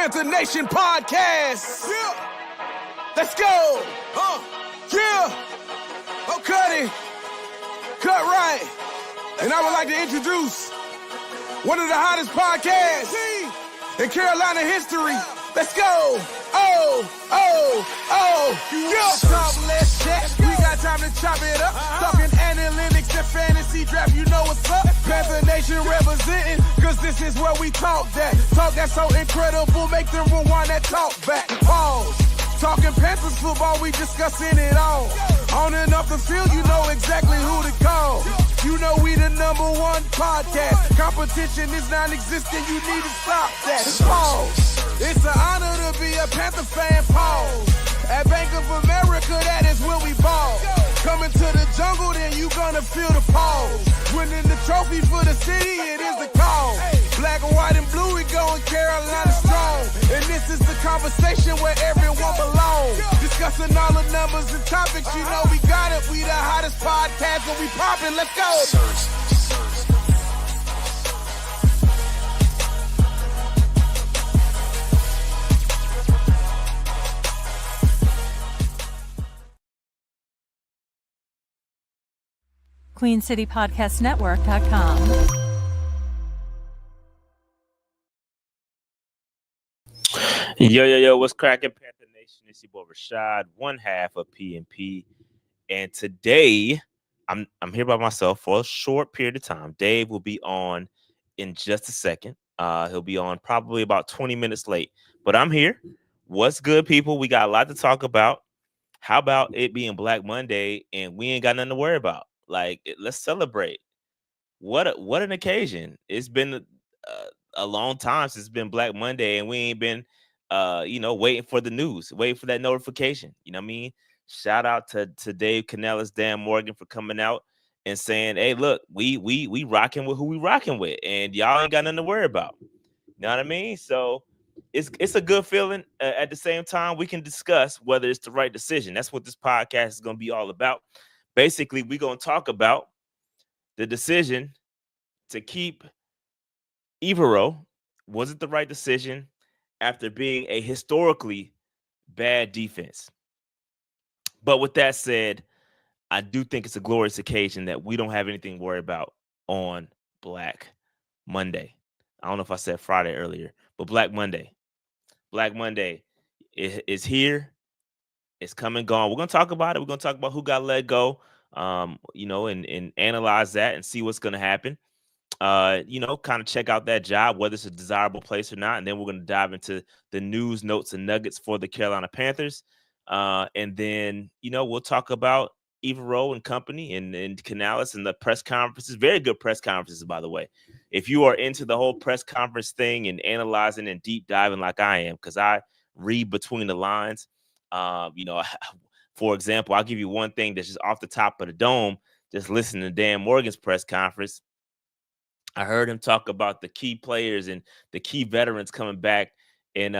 Panther Nation podcast. Yeah. Let's go. Yeah. Oh, cut it. Cut right. And I would like to introduce one of the hottest podcasts in Carolina history. Let's go. Yeah. Talk less chat. We got time to chop it up. Talking analytics and fantasy draft. You know what's up. Panther Nation representing, cause this is where we talk that. Talk that's so incredible. Make them rewind that talk back. Pause. Talking Panthers football, we discussing it all. On and off the field, you know exactly who to call. You know we the #1 podcast. Competition is non-existent, you need to stop that. Pause. It's an honor to be a Panther fan, pause. At Bank of America, that is where we ball. Coming to the jungle, then you gonna feel the pause. Winning the trophy for the city, it is the cause. Black, white, and blue, we going Carolina strong. And this is the conversation where everyone belongs. Discussing all the numbers and topics, you know we got it. We the hottest podcast and we poppin', let's go. QueenCityPodcastNetwork.com. Yo, what's cracking, Panther Nation? It's your boy Rashad, one half of PNP. And today, I'm here by myself for a short period of time. Dave will be on in just a second. He'll be on probably about 20 minutes late. But I'm here. What's good, people? We got a lot to talk about. How about it being Black Monday and we ain't got nothing to worry about? Like, let's celebrate. What an occasion. It's been a long time since it's been Black Monday and we ain't been waiting for the news, waiting for that notification. You know what I mean? Shout out to Dave Canales, Dan Morgan for coming out and saying, hey, look, we rocking with who we rocking with, and y'all ain't got nothing to worry about. You know what I mean? So it's a good feeling. At the same time, we can discuss whether it's the right decision. That's what this podcast is going to be all about. Basically, we're going to talk about the decision to keep Evero. Was it the right decision after being a historically bad defense? But with that said, I do think it's a glorious occasion that we don't have anything to worry about on Black Monday. I don't know if I said Friday earlier, but Black Monday. Black Monday is here. It's come and gone. We're going to talk about it. We're going to talk about who got let go, and analyze that and see what's going to happen. Kind of check out that job, whether it's a desirable place or not. And then we're going to dive into the news, notes, and nuggets for the Carolina Panthers. And then, we'll talk about Evero and company and Canales and the press conferences. Very good press conferences, by the way. If you are into the whole press conference thing and analyzing and deep diving like I am, because I read between the lines, for example, I'll give you one thing that's just off the top of the dome. Just listen to Dan Morgan's press conference. I heard him talk about the key players and the key veterans coming back, and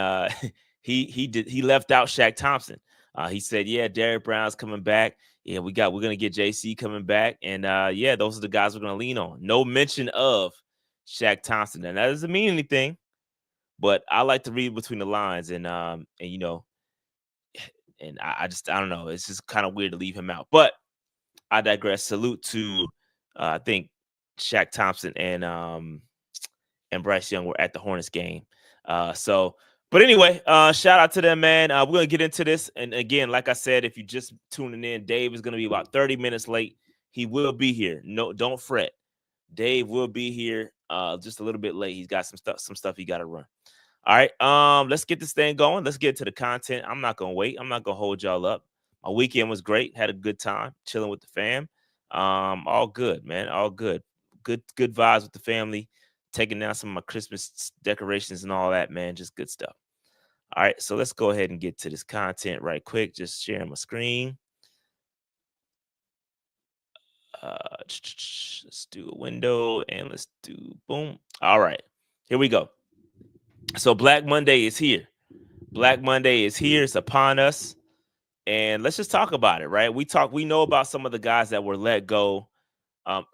he left out Shaq Thompson. He said, "Yeah, Derrick Brown's coming back. Yeah, we're gonna get Jaycee coming back, and those are the guys we're gonna lean on." No mention of Shaq Thompson, and that doesn't mean anything, but I like to read between the lines, and I don't know. It's just kind of weird to leave him out, but I digress. Salute to I think Shaq Thompson and Bryce Young were at the Hornets game. But anyway, shout out to them, man. We're going to get into this. And again, like I said, if you're just tuning in, Dave is going to be about 30 minutes late. He will be here. No, don't fret. Dave will be here just a little bit late. He's got some stuff he got to run. All right, let's get this thing going. Let's get to the content. I'm not going to wait. I'm not going to hold y'all up. My weekend was great. Had a good time chilling with the fam. All good, man. All good. Good vibes with the family. Taking down some of my Christmas decorations and all that, man. Just good stuff. All right, so let's go ahead and get to this content right quick. Just sharing my screen. Let's do a window and let's do boom. All right, here we go. So Black Monday is here. Black Monday is here. It's upon us. And let's just talk about it, right? We know about some of the guys that were let go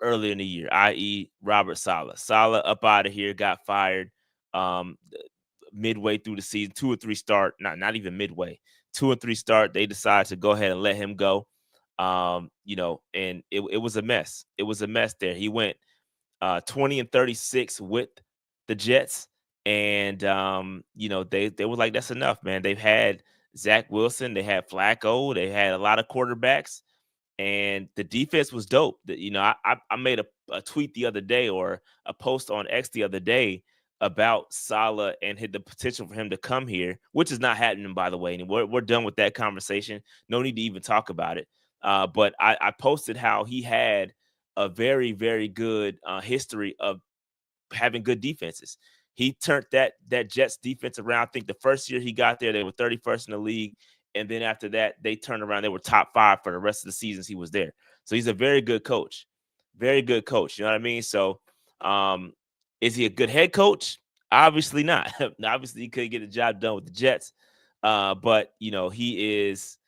earlier in the year, i.e. Robert Saleh. Saleh up out of here, got fired. midway through the season, 2 or 3 start, not even midway, 2 or 3 start, they decided to go ahead and let him go. And it was a mess. It was a mess there. He went 20-36 with the Jets, and they were like, that's enough, man. They've had Zach Wilson, they had Flacco, they had a lot of quarterbacks, and the defense was dope. I made a tweet the other day, or a post on X the other day, about Saleh and the potential for him to come here, which is not happening, by the way. And we're done with that conversation. No need to even talk about it. But I posted how he had a very, very good history of having good defenses. He turned that Jets defense around. I think the first year he got there, they were 31st in the league. And then after that, they turned around. They were top 5 for the rest of the seasons he was there. So he's a very good coach. Very good coach. You know what I mean? So is he a good head coach? Obviously not. Obviously, he couldn't get the job done with the Jets. But he is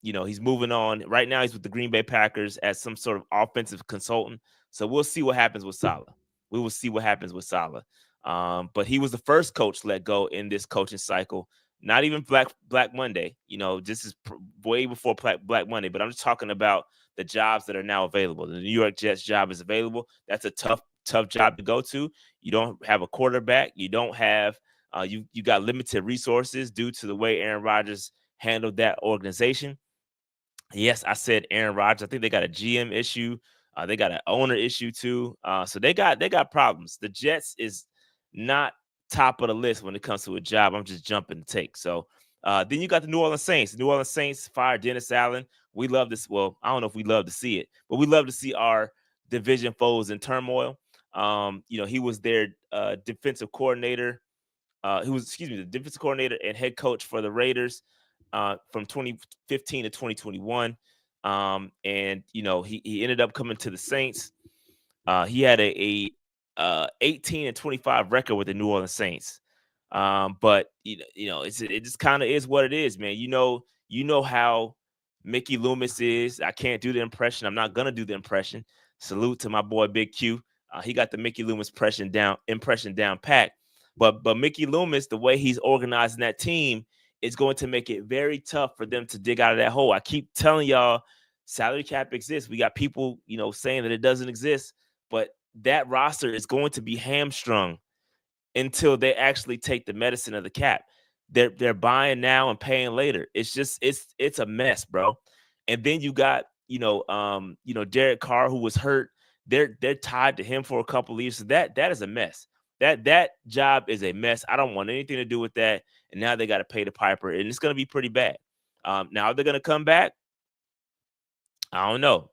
he's moving on. Right now, he's with the Green Bay Packers as some sort of offensive consultant. So we'll see what happens with Saleh. We will see what happens with Saleh. But he was the first coach let go in this coaching cycle. Not even Black Monday. This is way before Black Monday. But I'm just talking about the jobs that are now available. The New York Jets job is available. That's a tough job to go to. You don't have a quarterback. You don't have you got limited resources due to the way Aaron Rodgers handled that organization. Yes, I said Aaron Rodgers. I think they got a GM issue. They got an owner issue too. So they got problems. The Jets is not top of the list when it comes to a job. I'm just jumping to take. So then you got the New Orleans Saints. The New Orleans Saints fired Dennis Allen. We love this. Well, I don't know if we love to see it, but we love to see our division foes in turmoil. He was their defensive coordinator. The defensive coordinator and head coach for the Raiders from 2015 to 2021. And he ended up coming to the Saints. He had a 18-25 record with the New Orleans Saints. But it just kind of is what it is, man. You know how Mickey Loomis is. I can't do the impression. I'm not gonna do the impression. Salute to my boy Big Q. He got the Mickey Loomis impression down pat. But Mickey Loomis, the way he's organizing that team, is going to make it very tough for them to dig out of that hole. I keep telling y'all, salary cap exists. We got people, saying that it doesn't exist, but that roster is going to be hamstrung until they actually take the medicine of the cap. They're buying now and paying later. It's just it's a mess, bro. And then you got Derek Carr, who was hurt. They're tied to him for a couple of years. So that is a mess. That job is a mess. I don't want anything to do with that. And now they got to pay the piper, and it's going to be pretty bad. Now they're going to come back. I don't know.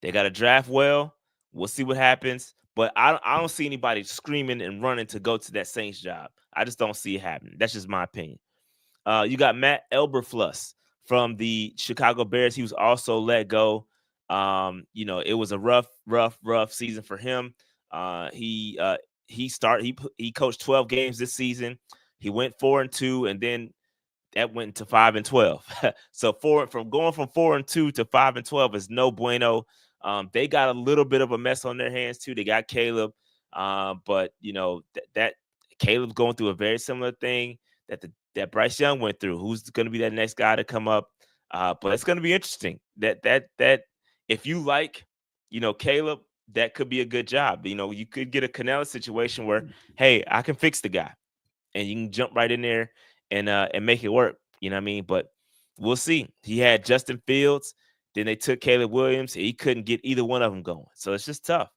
They got to draft well. We'll see what happens. But I don't see anybody screaming and running to go to that Saints job. I just don't see it happening. That's just my opinion. You got Matt Eberflus from the Chicago Bears. He was also let go. It was a rough season for him. He coached 12 games this season. He went 4-2, and then that went to 5-12. So going from 4-2 to 5-12 is no bueno. They got a little bit of a mess on their hands too. They got Caleb, but that Caleb's going through a very similar thing that Bryce Young went through. Who's going to be that next guy to come up? But it's going to be interesting. That if you like, Caleb, that could be a good job. You could get a Canales situation where, hey, I can fix the guy, and you can jump right in there and make it work. You know what I mean? But we'll see. He had Justin Fields. Then they took Caleb Williams. He couldn't get either one of them going. So it's just tough.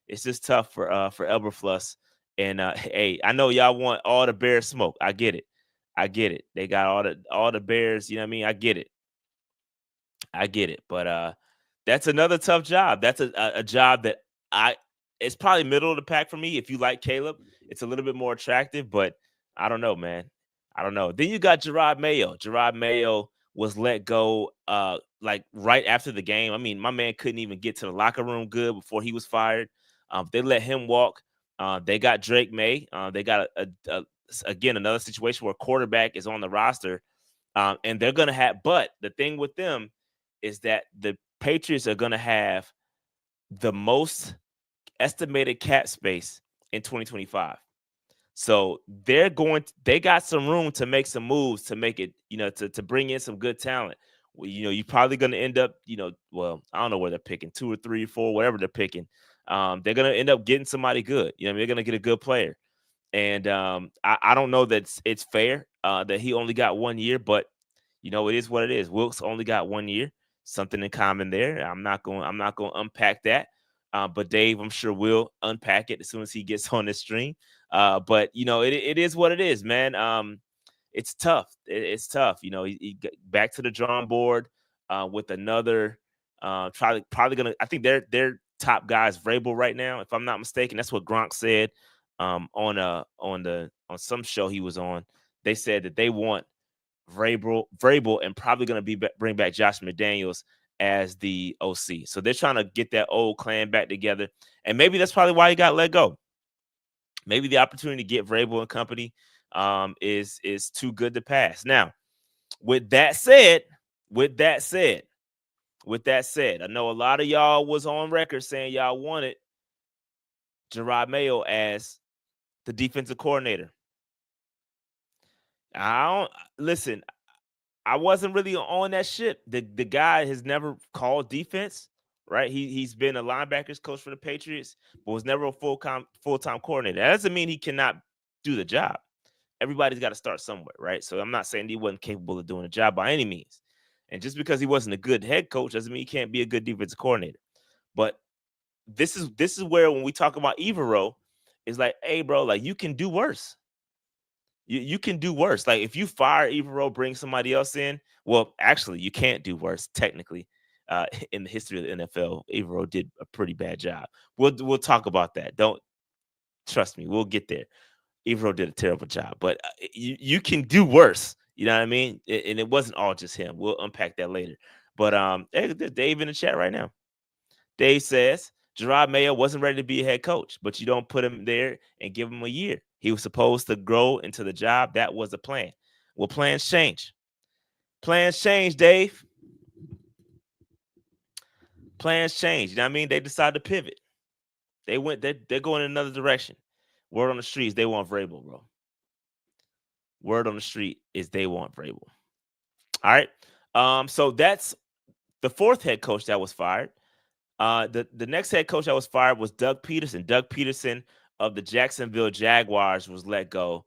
It's just tough for Eberflus. And hey, I know y'all want all the Bears smoke. I get it. They got all the Bears. You know what I mean? I get it. But that's another tough job. That's a job that it's probably middle of the pack for me. If you like Caleb, it's a little bit more attractive. But I don't know, man. I don't know. Then you got Gerard Mayo. Gerard Mayo was let go like right after the game. I mean, my man couldn't even get to the locker room good before he was fired. They let him walk. They got Drake May. They got again another situation where quarterback is on the roster, and they're gonna have. But the thing with them is that the Patriots are gonna have the most estimated cap space in 2025. So they got some room to make some moves to make it, to bring in some good talent. Well, you're probably going to end up, well, I don't know where they're picking, 2 or 3 or 4, whatever they're picking. They're going to end up getting somebody good. They're going to get a good player. And I don't know that it's fair that he only got 1 year, but it is what it is. Wilkes only got 1 year. Something in common there. I'm not going to unpack that. But Dave, I'm sure will unpack it as soon as he gets on this stream. But it is what it is, man. It's tough. It's tough. He got back to the drawing board with another. Probably gonna. I think their top guy is Vrabel right now, if I'm not mistaken. That's what Gronk said on some show he was on. They said that they want Vrabel and probably going to bring back Josh McDaniels as the OC. So they're trying to get that old clan back together. And maybe that's probably why he got let go. Maybe the opportunity to get Vrabel and company is too good to pass. Now, with that said, I know a lot of y'all was on record saying y'all wanted Jerod Mayo as the defensive coordinator. Listen, I wasn't really on that ship. The guy has never called defense, right? He's been a linebackers coach for the Patriots, but was never a full-time coordinator. That doesn't mean he cannot do the job. Everybody's got to start somewhere, right? So I'm not saying he wasn't capable of doing the job by any means. And just because he wasn't a good head coach doesn't mean he can't be a good defensive coordinator. But this is where when we talk about Evero, it's like, hey, bro, like you can do worse. You can do worse. Like if you fire Evero, bring somebody else in. Well, actually, you can't do worse technically. In the history of the NFL, Evero did a pretty bad job. We'll talk about that. Don't trust me. We'll get there. Evero did a terrible job, but you can do worse. You know what I mean? And it wasn't all just him. We'll unpack that later. But hey, there's Dave in the chat right now. Dave says Jerod Mayo wasn't ready to be a head coach, but you don't put him there and give him a year. He was supposed to grow into the job. That was the plan. Well, plans change. Plans change, Dave. Plans change. You know what I mean? They decided to pivot. They're going in another direction. Word on the street is they want Vrabel, bro. Word on the street is they want Vrabel. All right. So that's the fourth head coach that was fired. The next head coach that was fired was Doug Peterson. Doug Peterson of the Jacksonville Jaguars was let go.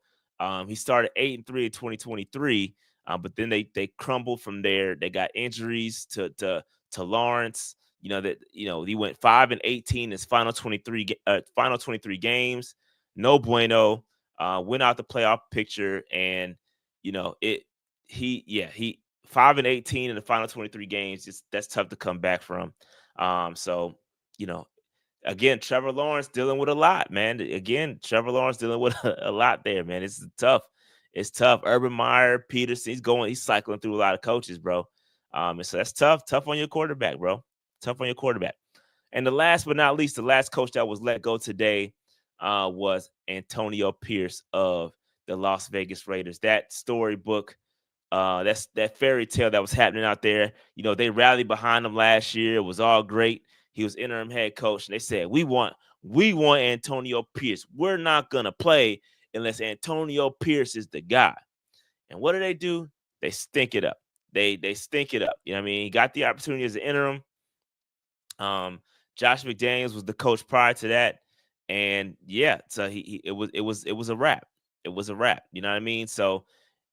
He started 8-3 in 2023, but then they crumbled from there. They got injuries to Lawrence. He went 5-18 his final 23 games. No bueno. Went out the playoff picture, and he 5-18 in the final 23 games. That's tough to come back from. So, again, Trevor Lawrence dealing with a lot, man. Again, Trevor Lawrence dealing with a lot there, man. It's tough. It's tough. Urban Meyer, Peterson, he's cycling through a lot of coaches, bro. And so that's tough. Tough on your quarterback, bro. Tough on your quarterback. And the last but not least, the last coach that was let go today was Antonio Pierce of the Las Vegas Raiders. That storybook, that's that fairy tale that was happening out there. They rallied behind him last year. It was all great. He was interim head coach, and they said, we want Antonio Pierce. We're not gonna play unless Antonio Pierce is the guy. And what do? They stink it up. They stink it up. You know what I mean? He got the opportunity as an interim. Josh McDaniels was the coach prior to that, and yeah, so it was a wrap. It was a wrap. You know what I mean? So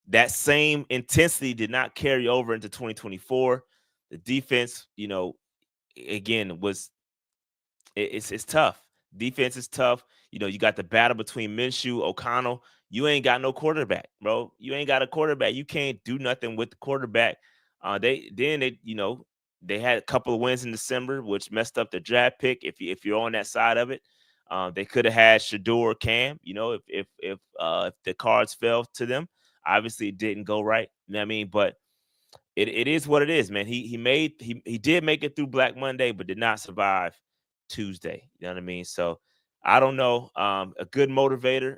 that same intensity did not carry over into 2024. The defense, again, it's tough. Defense is tough. You got the battle between Minshew, O'Connell. You ain't got no quarterback, bro. You ain't got a quarterback. You can't do nothing with the quarterback. They had a couple of wins in December, which messed up the draft pick. If you're on that side of it, they could have had Shador or Cam. If the cards fell to them. Obviously, it didn't go right. You know what I mean? But it is what it is, man. He did make it through Black Monday, but did not survive Tuesday. You know what I mean? So I don't know. A good motivator,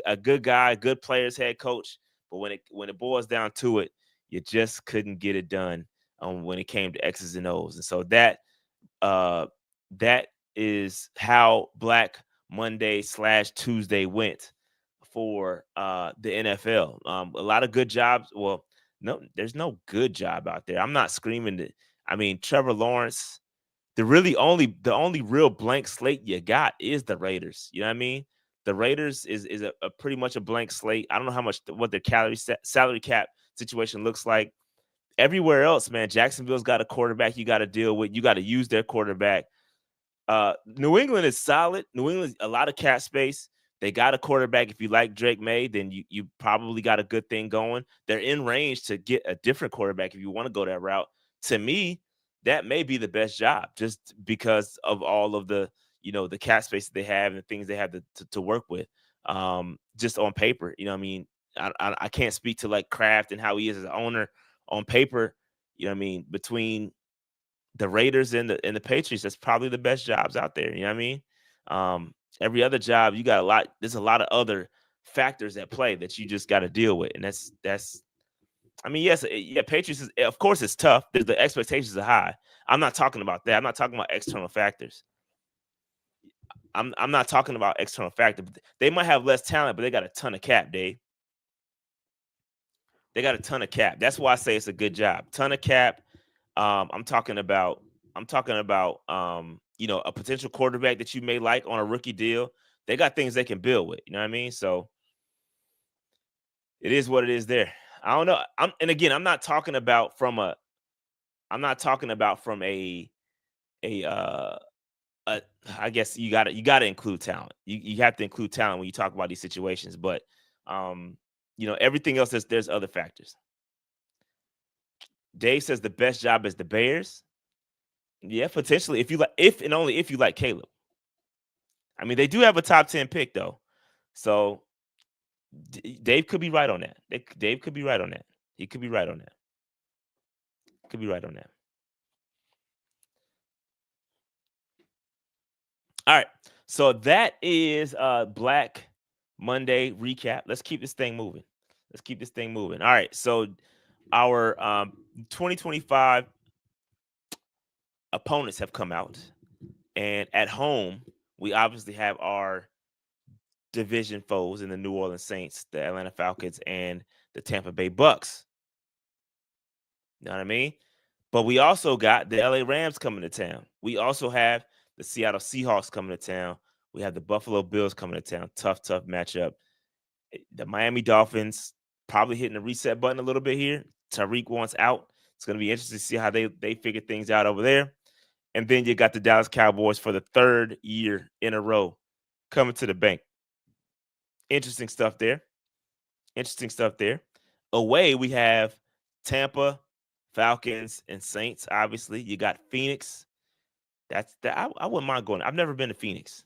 a good guy, good players, head coach. But when it boils down to it, you just couldn't get it done when it came to X's and O's. And so that is how Black Monday /Tuesday went for the NFL. A lot of good jobs. Well, no, there's no good job out there. I'm not screaming that. I mean, Trevor Lawrence. The only real blank slate you got is the Raiders. You know what I mean? The Raiders is a pretty much a blank slate. I don't know what their salary cap situation looks like. Everywhere else, man, Jacksonville's got a quarterback you got to deal with. You got to use their quarterback. New England is solid. New England, a lot of cap space. They got a quarterback. If you like Drake May, then you probably got a good thing going. They're in range to get a different quarterback if you want to go that route. To me, that may be the best job just because of all of the the cap space that they have and the things they have to work with. Just on paper, I mean, I can't speak to like Kraft and how he is as an owner on paper. I mean, between the Raiders and the Patriots, that's probably the best jobs out there. You know what I mean? Every other job, you got a lot. There's a lot of other factors at play that you just got to deal with, and that's. I mean, yes, yeah, Patriots is, of course, it's tough. The expectations are high. I'm not talking about that. I'm not talking about external factors. I'm not talking about external factors. They might have less talent, but they got a ton of cap, Dave. They got a ton of cap. That's why I say it's a good job. Ton of cap. I'm talking about a potential quarterback that you may like on a rookie deal. They got things they can build with. You know what I mean? So it is what it is there. I don't know. I'm not talking about from a I guess you gotta include talent. You have to include talent when you talk about these situations, but everything else there's other factors. Dave says the best job is the Bears. Yeah, potentially if and only if you like Caleb. I mean, they do have a top 10 pick though. So Dave could be right on that. Dave could be right on that. He could be right on that. Could be right on that. All right. So that is Black Monday recap. Let's keep this thing moving. All right. So our 2025 opponents have come out. And at home, we obviously have our division foes in the New Orleans Saints, the Atlanta Falcons, and the Tampa Bay Bucks. You know what I mean? But we also got the LA Rams coming to town. We also have the Seattle Seahawks coming to town. We have the Buffalo Bills coming to town. Tough matchup. The Miami Dolphins probably hitting the reset button a little bit here. Tyreek wants out. It's going to be interesting to see how they figure things out over there. And then you got the Dallas Cowboys for the third year in a row coming to the bank. Interesting stuff there. Away, we have Tampa, Falcons, and Saints. Obviously, you got Phoenix. I wouldn't mind going. I've never been to Phoenix.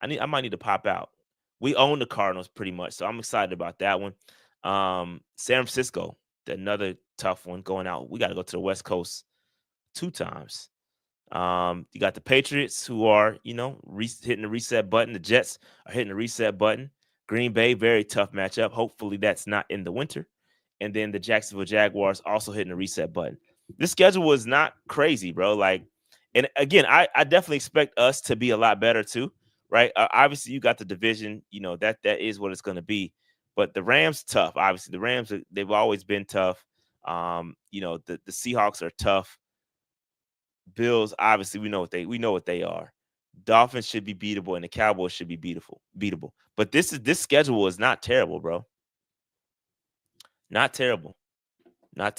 I might need to pop out. We own the Cardinals pretty much, so I'm excited about that one. San Francisco, another tough one going out. We got to go to the West Coast 2 times. You got the Patriots who are, hitting the reset button. The Jets are hitting the reset button. Green Bay, very tough matchup. Hopefully that's not in the winter. And then the Jacksonville Jaguars also hitting the reset button. This schedule was not crazy, bro. And again, I definitely expect us to be a lot better too, right? Obviously, you got the division, that is what it's going to be. But the Rams, tough. Obviously, the Rams, they've always been tough. The Seahawks are tough. Bills, obviously, we know what they are. Dolphins should be beatable, and the Cowboys should be beatable. But this schedule is not terrible, bro. Not terrible. Not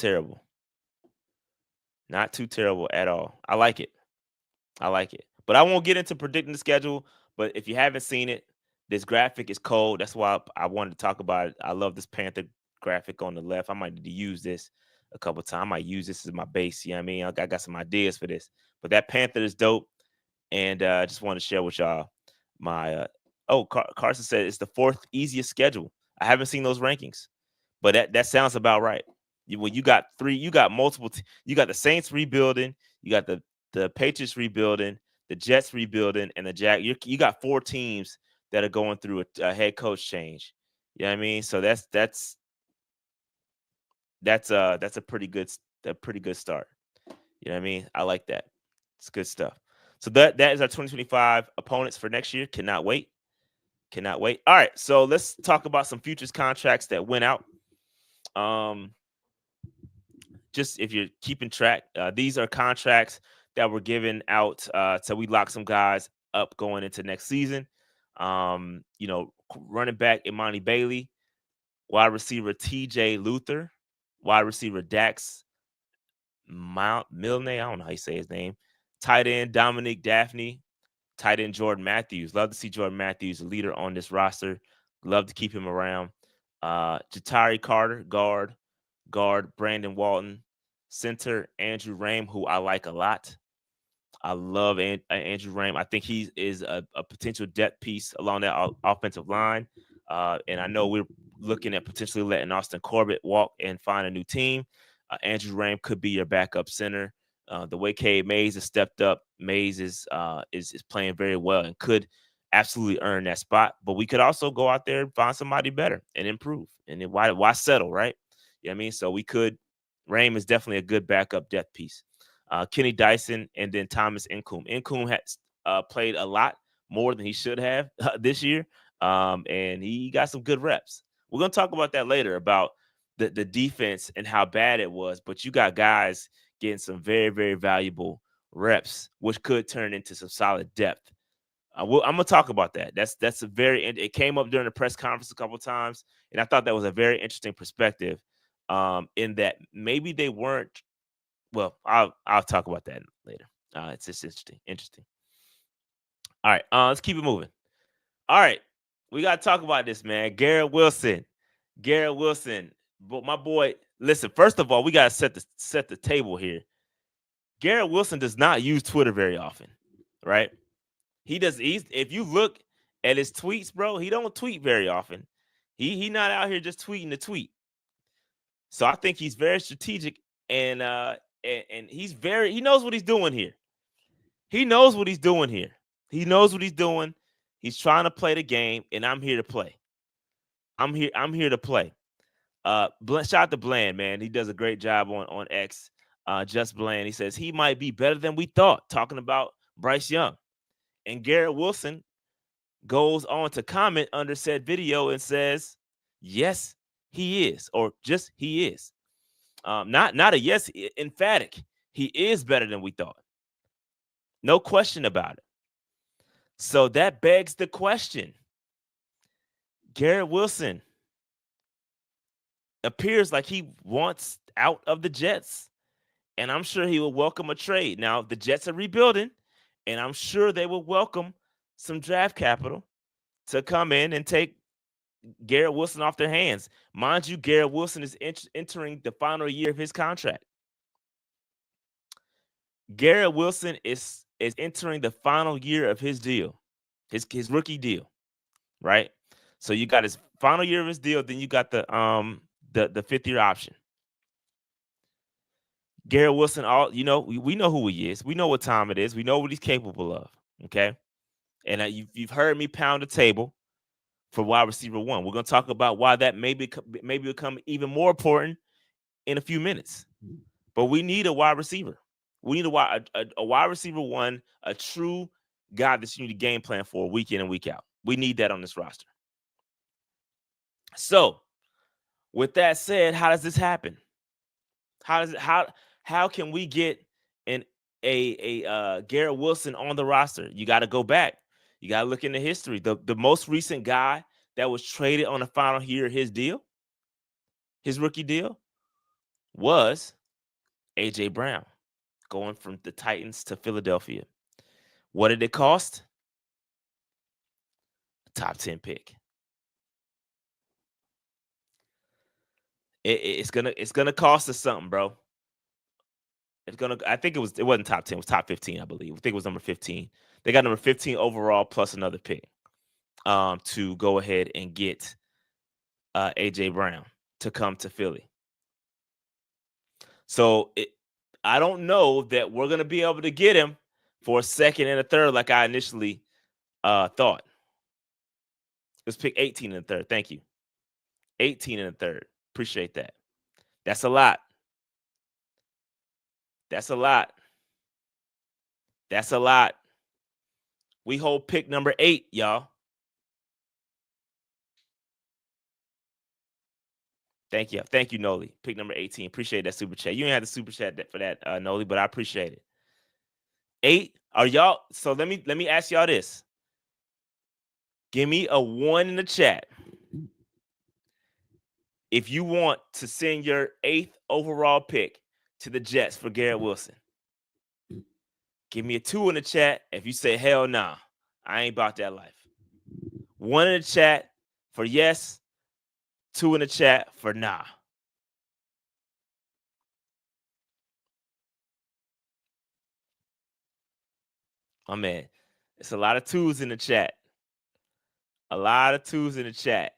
too terrible at all. I like it. But I won't get into predicting the schedule. But if you haven't seen it, this graphic is cold. That's why I wanted to talk about it. I love this Panther graphic on the left. I might need to use this a couple of times. I might use this as my base. You know what I mean? I got some ideas for this. But that Panther is dope. And I just want to share with y'all my Carson said it's the 4th easiest schedule. I haven't seen those rankings, but that sounds about right. You got multiple. You got the Saints rebuilding, you got the Patriots rebuilding, the Jets rebuilding, and the Jag. You got 4 teams that are going through a head coach change. You know what I mean? So that's a pretty good start. You know what I mean? I like that. It's good stuff. So that is our 2025 opponents for next year. Cannot wait. Cannot wait. All right, so let's talk about some futures contracts that went out. Just if you're keeping track, these are contracts that were given out. So we locked some guys up going into next season. Running back Imani Bailey, wide receiver TJ Luther, wide receiver Dax Milne. I don't know how you say his name. Tight end Dominic Daphne, tight end Jordan Matthews. Love to see Jordan Matthews, a leader on this roster. Love to keep him around. Jatari Carter, guard Brandon Walton, center Andrew Rame, who I like a lot. I love Andrew Rame. I think he is a potential depth piece along that offensive line. And I know we're looking at potentially letting Austin Corbett walk and find a new team. Andrew Rame could be your backup center. The way Cade Mays has stepped up, Mays is playing very well and could absolutely earn that spot. But we could also go out there and find somebody better and improve. And then why settle, right? You know what I mean? So we could. Rame is definitely a good backup depth piece. Kenny Dyson and then Thomas Incoom. Incoom has played a lot more than he should have this year, and he got some good reps. We're going to talk about that later, about the defense and how bad it was, but you got guys getting some very, very valuable reps, which could turn into some solid depth. I'm going to talk about that. That's a very – it came up during the press conference a couple of times, and I thought that was a very interesting perspective in that maybe they weren't. Well, I'll talk about that later. It's just interesting. All right, let's keep it moving. All right, we got to talk about this, man. Garrett Wilson. But my boy, listen, first of all, we got to set the table here. Garrett Wilson does not use Twitter very often, right? If you look at his tweets, bro, he don't tweet very often. He not out here just tweeting the tweet. So I think he's very strategic and he knows what he's doing here. He knows what he's doing. He's trying to play the game, and I'm here to play. I'm here to play. Shout out to Bland, man. He does a great job on X. Just Bland. He says he might be better than we thought, talking about Bryce Young. And Garrett Wilson goes on to comment under said video and says, yes, he is, or just he is. Not a yes, emphatic. He is better than we thought. No question about it. So that begs the question. Garrett Wilson appears like he wants out of the Jets, and I'm sure he will welcome a trade. Now, the Jets are rebuilding, and I'm sure they will welcome some draft capital to come in and take Garrett Wilson off their hands. Mind you, Garrett Wilson is entering the final year of his contract. Garrett Wilson is entering the final year of his deal, his rookie deal, right? So you got his final year of his deal, then you got the 5th-year option. Garrett Wilson, we know who he is. We know what time it is. We know what he's capable of. Okay, and you've heard me pound the table for wide receiver 1. We're going to talk about why that may become even more important in a few minutes. But we need a wide receiver. We need a wide receiver 1, a true guy that you need a game plan for week in and week out. We need that on this roster. So, with that said, how does this happen? How can we get a Garrett Wilson on the roster? You got to go back. You got to look into history. The most recent guy that was traded on the final year of his deal, his rookie deal, was A.J. Brown, going from the Titans to Philadelphia. What did it cost? A top 10 pick. It's gonna cost us something, bro. I think it wasn't top 10, it was top 15, I believe. I think it was number 15. They got number 15 overall plus another pick to go ahead and get A.J. Brown to come to Philly. So I don't know that we're going to be able to get him for a 2nd and a 3rd like I initially thought. Let's pick 18 and a 3rd. Thank you. 18 and a 3rd. Appreciate that. That's a lot. We hold pick number 8, y'all. Thank you, Noli. Pick number 18. Appreciate that super chat. You ain't had the super chat for that, Noli, but I appreciate it. 8. Are y'all? So let me ask y'all this. Give me a 1 in the chat if you want to send your 8th overall pick to the Jets for Garrett Wilson. Give me a 2 in the chat if you say hell nah. I ain't about that life. 1 in the chat for yes. 2 in the chat for nah. Oh man, it's a lot of 2s in the chat. A lot of 2s in the chat.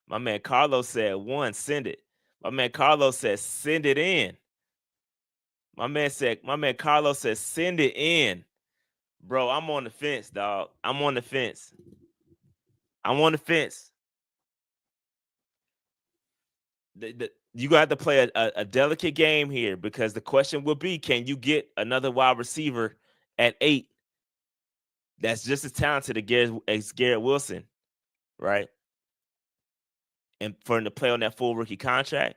My man Carlos said 1, send it. My man Carlos said send it in. My man Carlos said send it in. Bro, I'm on the fence, dog. I'm on the fence. You got to play a delicate game here because the question will be, can you get another wide receiver at 8 that's just as talented as Garrett Wilson, right? And for him to play on that full rookie contract?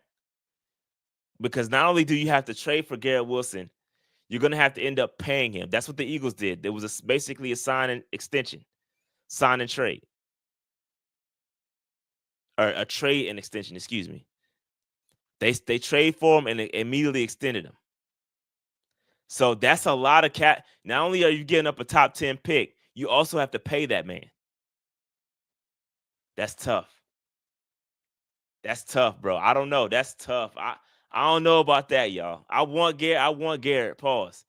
Because not only do you have to trade for Garrett Wilson, you're going to have to end up paying him. That's what the Eagles did. There was basically a sign and extension, sign and trade. Or a trade and extension, excuse me. They trade for him and they immediately extended him. So that's a lot of cap. Not only are you getting up a top 10 pick, you also have to pay that man. That's tough. That's tough, bro. I don't know. That's tough. I don't know about that, y'all. I want Garrett. Pause.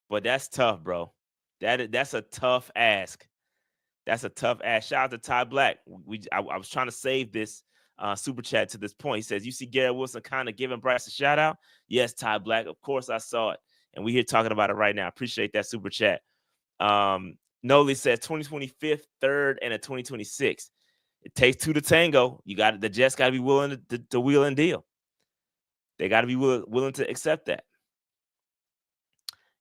But that's tough, bro. That's a tough ask. That's a tough ask. Shout out to Ty Black. I was trying to save this super chat to this point. He says, you see Garrett Wilson kind of giving Bryce a shout out? Yes, Ty Black. Of course I saw it. And we're here talking about it right now. Appreciate that super chat. Noli says 2025, 3rd, and a 2026. It takes 2 to tango. The Jets got to be willing to wheel and deal. They got to be willing to accept that.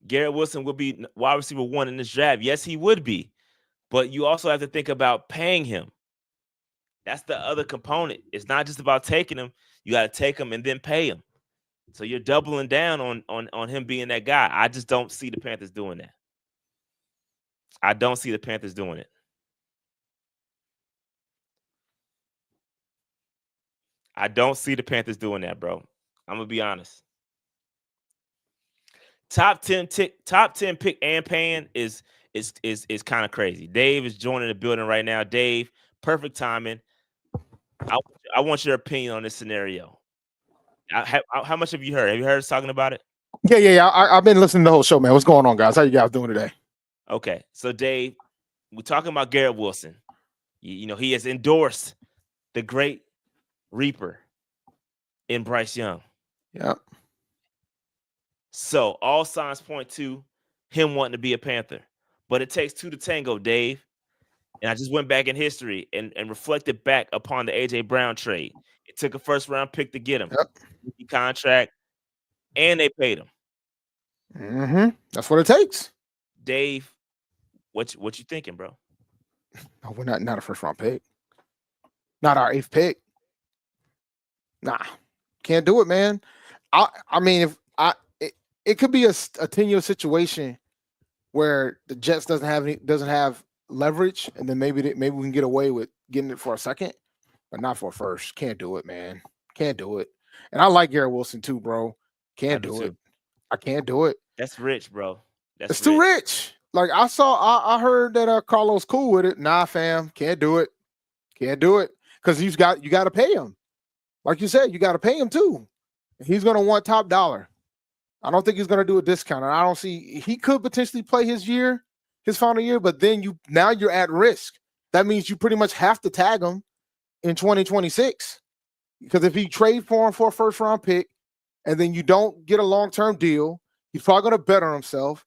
Garrett Wilson will be wide receiver 1 in this draft. Yes, he would be. But you also have to think about paying him. That's the other component. It's not just about taking him. You got to take him and then pay him. So you're doubling down on him being that guy. I just don't see the Panthers doing that. I don't see the Panthers doing it. I don't see the Panthers doing that, bro. I'm gonna be honest. Top 10 pick and paying is kind of crazy. Dave is joining the building right now. Dave, perfect timing. I want your opinion on this scenario. How much have you heard? Have you heard us talking about it? Yeah. I've been listening to the whole show, man. What's going on, guys? How you guys doing today? Okay, so Dave, we're talking about Garrett Wilson. You know, he has endorsed the great Reaper in Bryce Young. Yep. So all signs point to him wanting to be a Panther. But it takes 2 to tango, Dave. And I just went back in history and reflected back upon the A.J. Brown trade. It took a first-round pick to get him. Yep. Contract, and they paid him. Mm-hmm. That's what it takes. Dave, what you thinking, bro? No, we're not a first-round pick. Not our 8th pick. Nah, can't do it, man. I mean, it could be a tenuous situation where the Jets doesn't have leverage, and then maybe we can get away with getting it for a second, but not for a first. Can't do it, man. Can't do it. And I like Garrett Wilson too, bro. Can't do it. I can't do it. That's rich, bro. It's too rich. Like I heard that Carlos cool with it. Nah, fam, can't do it. Can't do it because you got to pay him. Like you said, you got to pay him too. He's gonna want top dollar. I don't think he's gonna do a discount. And I don't see he could potentially play his final year, but then now you're at risk. That means you pretty much have to tag him in 2026. Because if you trade for him for a first-round pick and then you don't get a long-term deal, he's probably going to bet on himself.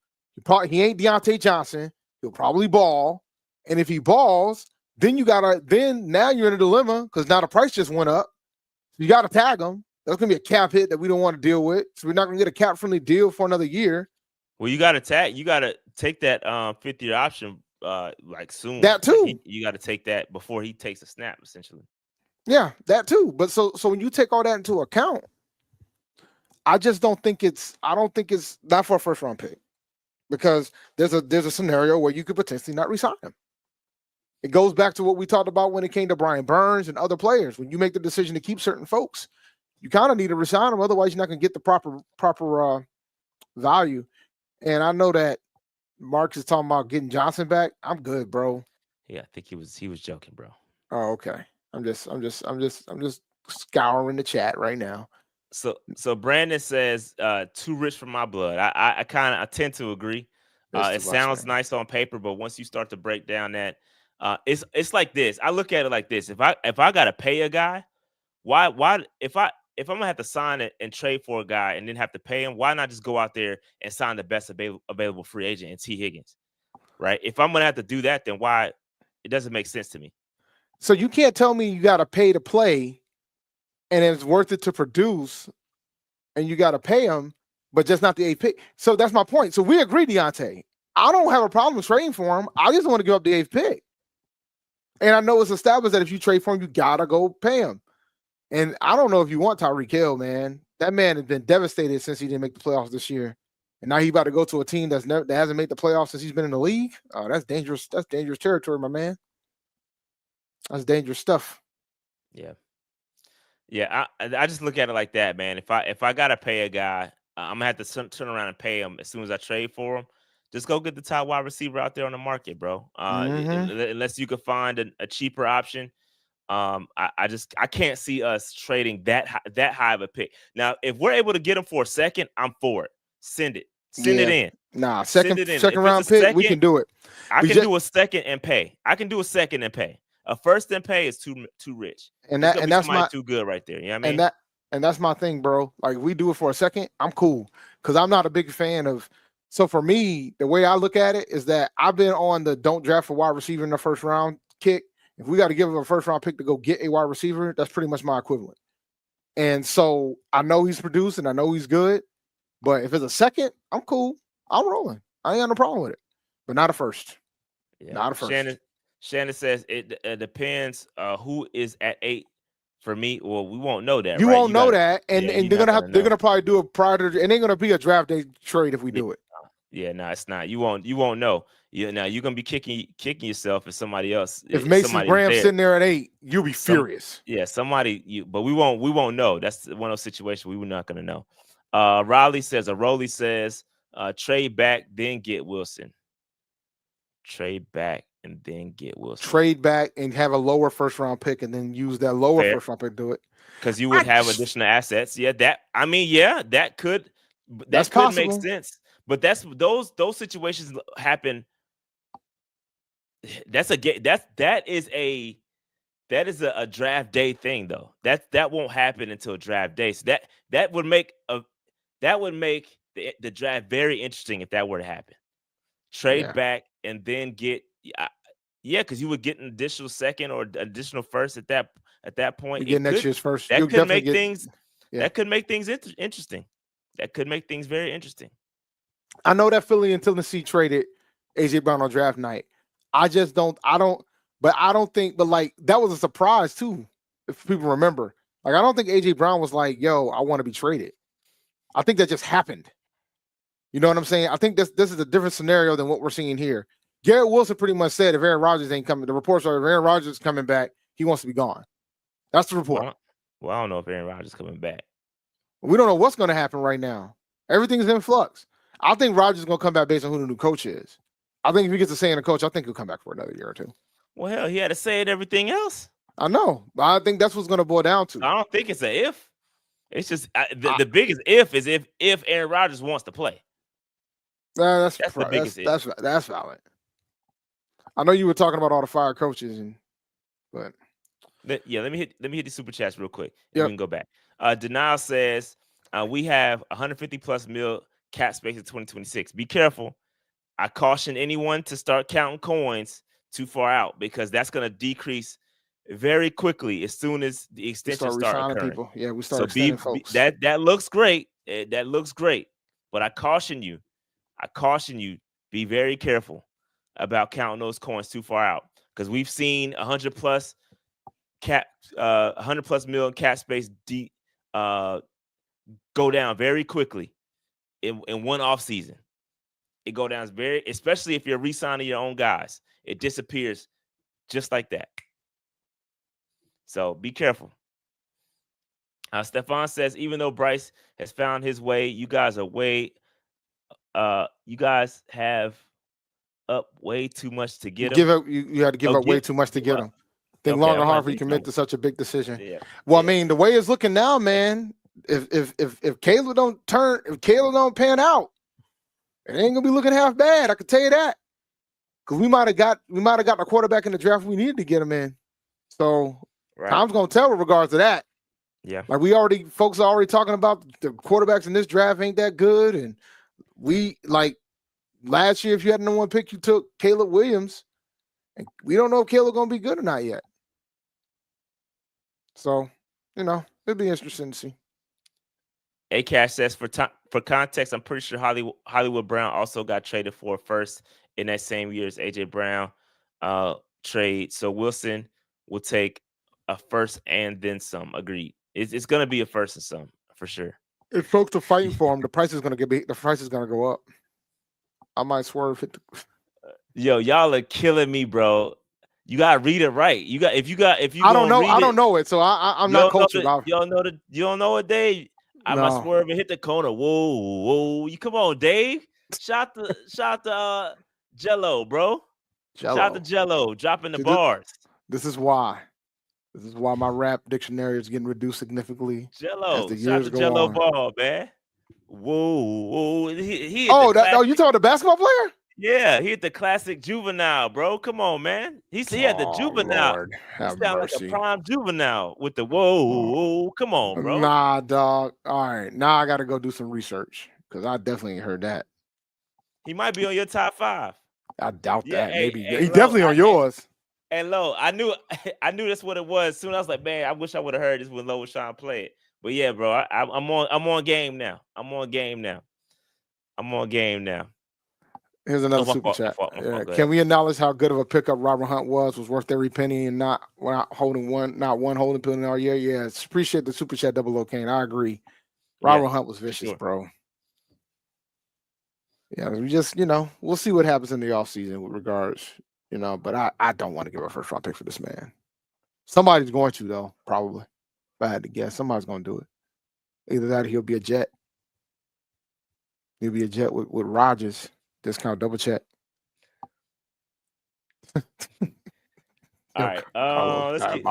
He ain't Deontay Johnson. He'll probably ball. And if he balls, then now you're in a dilemma because now the price just went up. So you got to tag him. That's going to be a cap hit that we don't want to deal with. So we're not going to get a cap-friendly deal for another year. Well, you got to take that 5th-year option like soon. That too. You got to take that before he takes a snap, essentially. Yeah, that too. But so when you take all that into account, I just don't think it's not for a first round pick, because there's a scenario where you could potentially not resign him. It goes back to what we talked about when it came to Brian Burns and other players. When you make the decision to keep certain folks, you kind of need to resign them. Otherwise, you're not going to get the proper value. And I know that Mark is talking about getting Johnson back. I'm good, bro. Yeah, I think he was joking, bro. Oh, okay. I'm just scouring the chat right now. So Brandon says, too rich for my blood. I tend to agree. It sounds nice on paper, but once you start to break down that, it's like this. I look at it like this. If I gotta pay a guy, why if I'm gonna have to sign it and trade for a guy and then have to pay him, why not just go out there and sign the best available free agent in T. Higgins, right? If I'm gonna have to do that, then why? It doesn't make sense to me. So you can't tell me you gotta pay to play, and it's worth it to produce, and you gotta pay him, but just not the 8th pick. So that's my point. So we agree, Deontay. I don't have a problem with trading for him. I just want to give up the 8th pick. And I know it's established that if you trade for him, you gotta go pay him. And I don't know if you want Tyreek Hill, man. That man has been devastated since he didn't make the playoffs this year. And now he's about to go to a team that hasn't made the playoffs since he's been in the league. Oh, that's dangerous. That's dangerous territory, my man. That's dangerous stuff. Yeah. Yeah, I just look at it like that, man. If I gotta pay a guy, I'm gonna have to turn around and pay him as soon as I trade for him. Just go get the top wide receiver out there on the market, bro. Unless you could find a cheaper option, I can't see us trading that high of a pick. Now, if we're able to get him for a second, I'm for it. Send it in. Nah, second round pick, we can do it. I can do a second and pay. A first and pay is too rich. And that's too good right there. You know what I mean? And that's my thing, bro. Like, we do it for a second, I'm cool. Because I'm not a big fan of. So for me, the way I look at it is that I've been on the don't draft a wide receiver in the first round kick. If we got to give him a first round pick to go get a wide receiver, that's pretty much my equivalent. And so I know he's produced and I know he's good. But if it's a second, I'm cool. I'm rolling. I ain't got no problem with it. But not a first. Yeah. Not a first. Shannon says it depends who is at 8 for me. Well, we won't know that. You right? won't know that, and they're gonna probably do it prior to. It ain't gonna be a draft day trade if we do it. Yeah, no, it's not. You won't know. Now you're gonna be kicking yourself if somebody else. If Mason Graham's sitting there at 8, you'll be furious. But we won't know. That's one of those situations we're not gonna know. Rolly says, trade back, then get Wilson. Trade back and then get Wilson. Trade back and have a lower first round pick and then use that lower first round pick to do it. Because you would have additional assets. Yeah, that could make sense. But those situations happen. That is a draft day thing though. That won't happen until draft day. So that would make the draft very interesting if that were to happen. Trade back and then get because you would get an additional second or additional first at that point. You get next year's first. That could make things. Yeah. That could make things interesting. That could make things very interesting. I know that Philly and Tennessee traded AJ Brown on draft night. But like that was a surprise too. If people remember, like I don't think AJ Brown was like, "Yo, I want to be traded." I think that just happened. You know what I'm saying? I think this is a different scenario than what we're seeing here. Garrett Wilson pretty much said if Aaron Rodgers ain't coming, the reports are if Aaron Rodgers is coming back, he wants to be gone. That's the report. Well, I don't know if Aaron Rodgers is coming back. We don't know what's going to happen right now. Everything's in flux. I think Rodgers is going to come back based on who the new coach is. I think if he gets a say in the coach, I think he'll come back for another year or two. Well, hell, he had a say in everything else. I know, but I think that's what's going to boil down to. I don't think it's a if. It's just the biggest if is if Aaron Rodgers wants to play. That's the biggest if. That's valid. I know you were talking about all the fired coaches, but let me hit the super chats real quick. Yep. We can go back. Denial says we have 150 plus mil cap space in 2026. Be careful. I caution anyone to start counting coins too far out because that's going to decrease very quickly as soon as the extensions start occurring. People. Yeah, we start extending folks. That looks great. That looks great. But I caution you. Be very careful about counting those coins too far out because we've seen 100 plus cap 100+ million cap space go down very quickly in one offseason. It go down especially if you're re-signing your own guys. It disappears just like that. So be careful. Stefan says, even though Bryce has found his way, you guys have up way too much to get him. You had to give up way too much to get him. Think long and hard before you commit to such a big decision. Yeah. Well, I mean, the way it's looking now, man, if Caleb don't pan out, it ain't gonna be looking half bad. I can tell you that. Because we might have got a quarterback in the draft we needed to get him in. So time's gonna tell with regards to that. Yeah. Like folks are already talking about the quarterbacks in this draft ain't that good. And we like last year, if you had no one pick, you took Caleb Williams. And we don't know if Caleb gonna be good or not yet. So, it'll be interesting to see. A-Cash says, for context, I'm pretty sure Hollywood Brown also got traded for a first in that same year as A.J. Brown trade. So Wilson will take a first and then some. Agreed. It's going to be a first and some for sure. If folks are fighting for him, the price is going to go up. I might swerve. Yo, y'all are killing me, bro. You gotta read it right. I don't know it, so I'm not cultured. You don't know it, Dave. I must swerve and hit the corner. Whoa. You come on, Dave. Shout the Jello, bro. Shout the Jello. Dropping the bars. This is why my rap dictionary is getting reduced significantly. Jello. Shout the Jello ball, man. Whoa. He you talking about the basketball player? Yeah, he hit the classic juvenile, bro. Come on, man. He had the juvenile. Lord, he sound like a prime juvenile with the whoa. Come on, bro. Nah, dog. All right. Now I got to go do some research because I definitely ain't heard that. He might be on your top 5. I doubt that. Maybe he's definitely on yours. And Lo, I knew that's what it was. Soon I was like, man, I wish I would have heard this when Lo was trying to play it. But yeah, bro, I'm on game now. Here's another super chat. Can we acknowledge how good of a pickup Robert Hunt was worth every penny and not holding one holding penny all year? Yeah, appreciate the super chat, Double O Kane. I agree. Robert Hunt was vicious, bro. Yeah, we just, we'll see what happens in the offseason with regards, but I don't want to give a first round pick for this man. Somebody's going to, though, probably. If I had to guess, somebody's going to do it. Either that or he'll be a Jet. He'll be a Jet with Rodgers. Discount double check. All right. Let's keep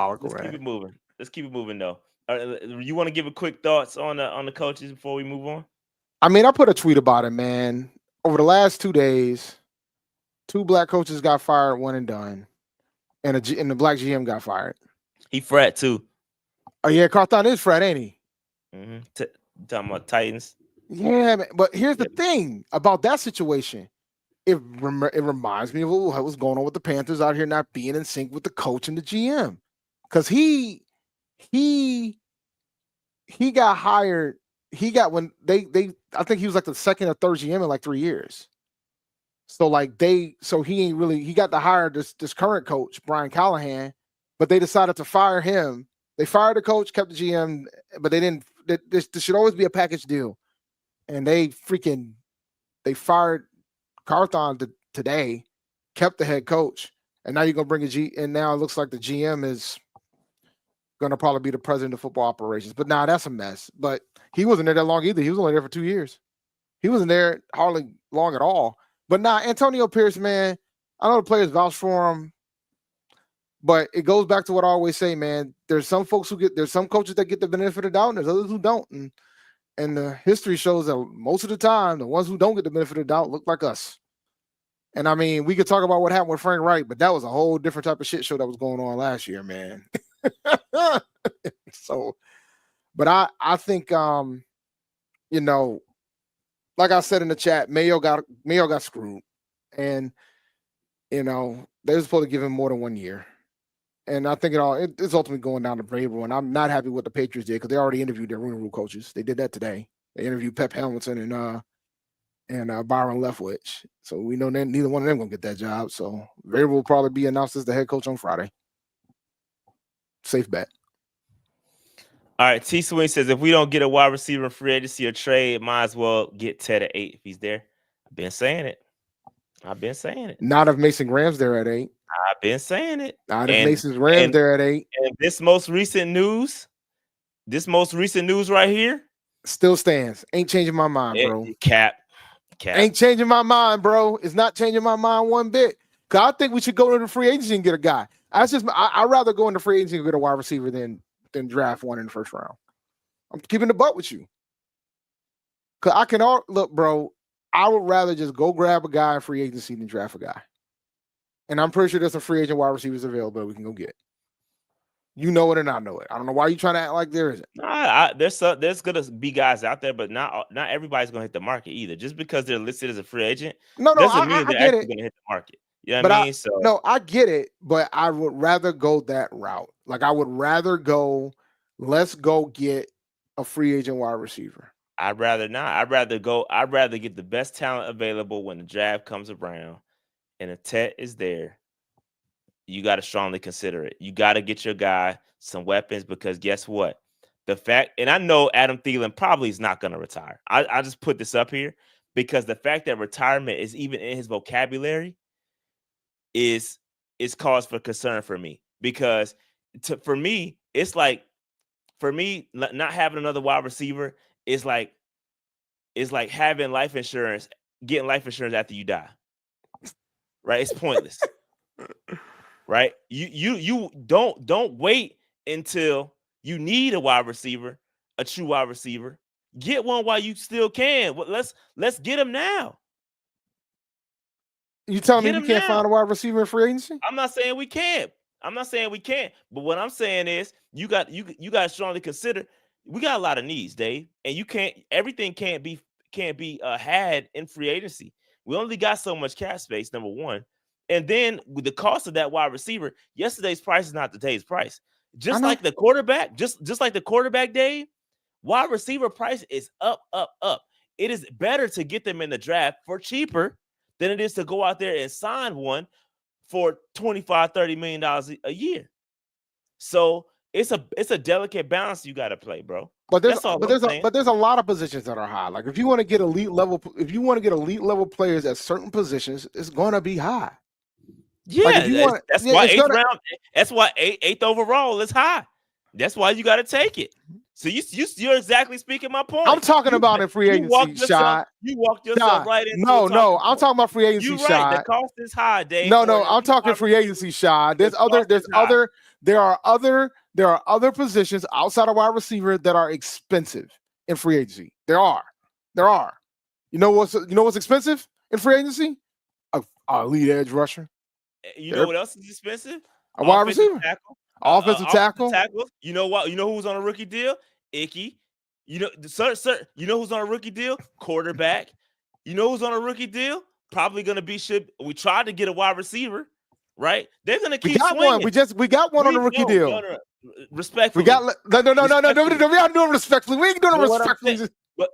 it moving. Let's keep it moving though. You want to give a quick thoughts on the coaches before we move on? I mean, I put a tweet about it, man. Over the last 2 days, 2 black coaches got fired, one and done, and the black GM got fired. He frat too. Oh yeah, Carthon is frat, ain't he? Mm-hmm. Talking about Titans. Yeah, man. But here's the thing about that situation. It reminds me of what was going on with the Panthers out here not being in sync with the coach and the GM. Because he got hired. He got when they I think he was like the second or third GM in like 3 years. So he got to hire this current coach, Brian Callahan, but they decided to fire him. They fired the coach, kept the GM, but they didn't. This should always be a package deal. And they fired Carthon today, kept the head coach, and now you're gonna bring and now it looks like the GM is gonna probably be the president of football operations. But now that's a mess. But he wasn't there that long either. He was only there for 2 years. He wasn't there hardly long at all. But now Antonio Pierce, man, I know the players vouch for him, but it goes back to what I always say, man. There's some coaches that get the benefit of the doubt, and there's others who don't. And the history shows that most of the time, the ones who don't get the benefit of the doubt look like us. And I mean, we could talk about what happened with Frank Wright, but that was a whole different type of shit show that was going on last year, man. So, but I think, like I said in the chat, Mayo got screwed, and they were supposed to give him more than 1 year. And I think it's ultimately going down to Vrabel. And I'm not happy with what the Patriots did because they already interviewed their Rooney Rule coaches. They did that today. They interviewed Pep Hamilton and Byron Leftwich. So we know neither one of them gonna get that job. So Vrabel will probably be announced as the head coach on Friday. Safe bet. All right, T Swing says if we don't get a wide receiver in free agency or trade, might as well get Ted at 8 if he's there. I've been saying it. Not if Mason Graham's there at 8. I've been saying it. Not if Mason Graham's there at 8. And this most recent news right here still stands. Ain't changing my mind, bro. Cap. Ain't changing my mind, bro. It's not changing my mind one bit. Cause I think we should go into free agency and get a guy. I'd rather go into free agency and get a wide receiver than draft one in the first round. I'm keeping the butt with you. Cause look, bro. I would rather just go grab a guy in free agency than draft a guy. And I'm pretty sure there's some free agent wide receivers available that we can go get. You know it and I know it. I don't know why you're trying to act like there isn't. There's gonna be guys out there, but not everybody's gonna hit the market either. Just because they're listed as a free agent, doesn't mean they're actually gonna hit the market. You know what I mean? No, I get it, but I would rather go that route. Like I would rather go, let's go get a free agent wide receiver. I'd rather not. I'd rather get the best talent available when the draft comes around, and if Tet is there. You got to strongly consider it. You got to get your guy some weapons because guess what? And I know Adam Thielen probably is not going to retire. I just put this up here because the fact that retirement is even in his vocabulary is cause for concern for me. Because for me, not having another wide receiver is like having life insurance, getting life insurance after you die. Right? It's pointless. Right? You don't wait until you need a wide receiver, a true wide receiver. Get one while you still can. Let's get him now. You telling me you can't find a wide receiver in free agency? I'm not saying we can't. But what I'm saying is you got to strongly consider we got a lot of needs, Dave, and everything can't be had in free agency. We only got so much cap space, number one. And then with the cost of that wide receiver, yesterday's price is not today's price. Just like the quarterback, just like the quarterback, Dave, wide receiver price is up. It is better to get them in the draft for cheaper than it is to go out there and sign one for $25-30 million a year. So it's a delicate balance you got to play, bro. But there's a lot of positions that are high. Like if you want to get elite level players at certain positions, it's going to be high. Yeah, that's why eighth overall is high. That's why you got to take it. So you're exactly speaking my point. I'm talking about in free agency, shot. You walked yourself right into No. I'm talking about free agency, you're shot. Right. The cost is high, Dave. No. I'm talking free agency, shot. There are other positions outside of wide receiver that are expensive in free agency. There are. You know what's expensive in free agency? A lead edge rusher. You know what else is expensive? A wide receiver. Offensive tackle. You know what? You know who's on a rookie deal? Icky. You know, sir. You know who's on a rookie deal? Quarterback. You know who's on a rookie deal? Probably going to be We tried to get a wide receiver, right? They're going to keep swinging. We got one on a rookie deal. Respectfully. We got no. We are doing respectfully. We ain't doing it respectfully.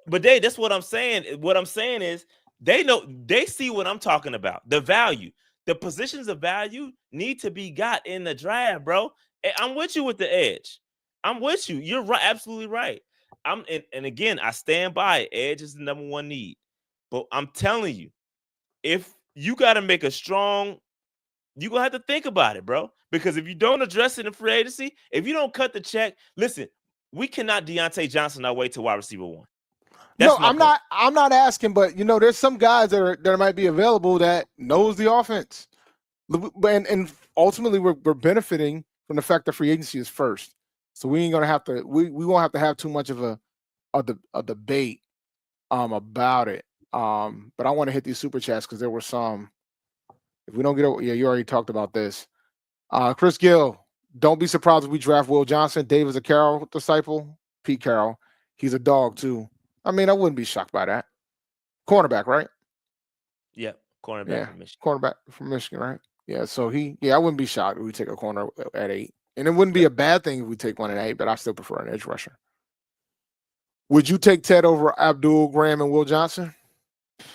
But Dave, that's what I'm saying. What I'm saying is they see what I'm talking about. The value. The positions of value need to be got in the draft, bro. I'm with you with the edge. I'm with you. You're right, absolutely right. And again, I stand by it. Edge is the number one need. But I'm telling you, if you got to make you're going to have to think about it, bro. Because if you don't address it in free agency, if you don't cut the check, listen, we cannot Deontay Johnson our way to wide receiver one. I'm not asking, but there's some guys that might be available that knows the offense, and ultimately we're benefiting from the fact that free agency is first. So we ain't gonna have to. We won't have to have too much of a debate about it. But I want to hit these super chats because there were some. If we don't get, you already talked about this. Chris Gill, don't be surprised if we draft Will Johnson. Dave is a Carroll disciple. Pete Carroll, he's a dog too. I mean, I wouldn't be shocked by that. Cornerback, right? Yeah, cornerback from Michigan. Cornerback from Michigan, right? Yeah, so I wouldn't be shocked if we take a corner at 8. And it wouldn't be a bad thing if we take one at 8, but I still prefer an edge rusher. Would you take Ted over Abdul, Graham, and Will Johnson?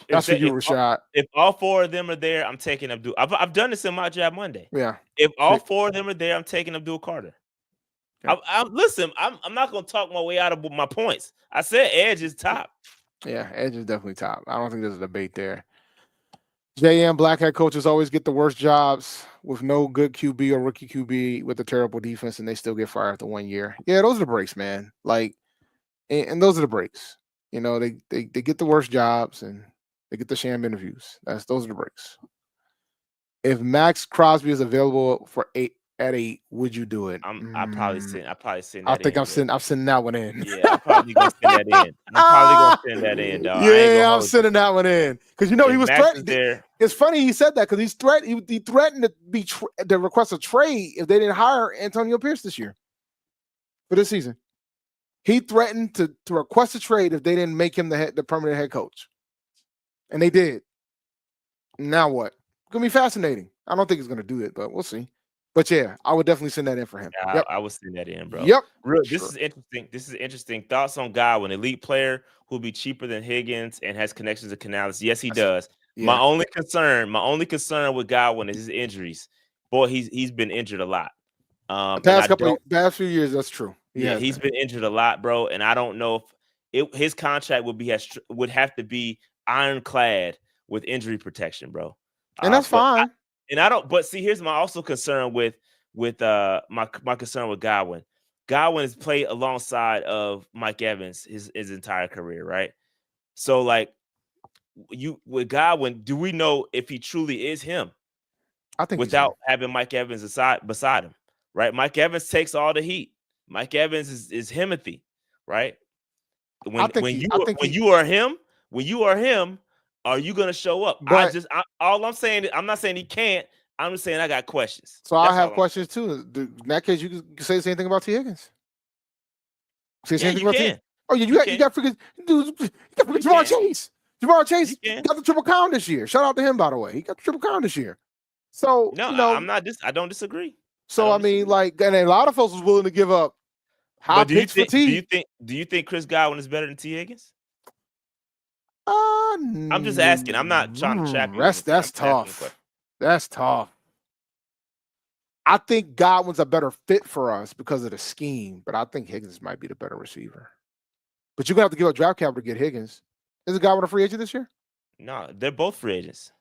That's for you, Rashad. If all 4 of them are there, I'm taking Abdul. I've done this in my job Monday. Yeah. If all 4 of them are there, I'm taking Abdul Carter. Listen. I'm not gonna talk my way out of my points. I said edge is top. Yeah, edge is definitely top. I don't think there's a debate there. JM, black head coaches always get the worst jobs with no good QB or rookie QB with a terrible defense, and they still get fired after 1 year. Yeah, those are the breaks, man. Like, and those are the breaks. You know, they get the worst jobs and they get the sham interviews. Those are the breaks. If Max Crosby is available for 8 at 8, would you do it? I probably send that. I'm sending that one in. Yeah, I'm probably gonna send that in. I'm probably gonna send that in, dog. Yeah, I'm sending that one in because he was threatened. There. It's funny he said that because he threatened to request a trade if they didn't hire Antonio Pierce this year for this season. He threatened to request a trade if they didn't make him the permanent head coach, and they did. Now what? It's gonna be fascinating. I don't think he's gonna do it, but we'll see. But yeah, I would definitely send that in for him. Yeah, yep. I would send that in, bro. Yep. This is interesting. This is interesting. Thoughts on Godwin, elite player who'll be cheaper than Higgins and has connections to Canales. Yes, he does. Yeah. My only concern with Godwin is his injuries. Boy, he's been injured a lot. Past few years, that's true. He's been injured a lot, bro. And I don't know if his contract would have to be ironclad with injury protection, bro. And that's fine. But see, here's my also concern with my concern with Godwin. Godwin has played alongside of Mike Evans his entire career, right? So like with Godwin, do we know if he truly is him? I think without having Mike Evans beside him, right? Mike Evans takes all the heat. Mike Evans is Himothy, right? When you are him, are you gonna show up? But, all I'm saying, I'm not saying he can't. I'm just saying I got questions. So I have questions too. In that case, you can say the same thing about T. Higgins. Say the same thing about T. Oh yeah, you got freaking Jamar Chase. Jamar Chase got the triple crown this year. Shout out to him, by the way. He got the triple crown this year. So I'm not. I don't disagree. So I mean, like, and a lot of folks was willing to give up high picks for T. Do you think Chris Godwin is better than T. Higgins? I'm just asking. I'm not trying to trap you. That's tough. That's tough. I think Godwin's a better fit for us because of the scheme, but I think Higgins might be the better receiver. But you're gonna have to give up draft capital to get Higgins. Is Godwin a free agent this year? No, they're both free agents.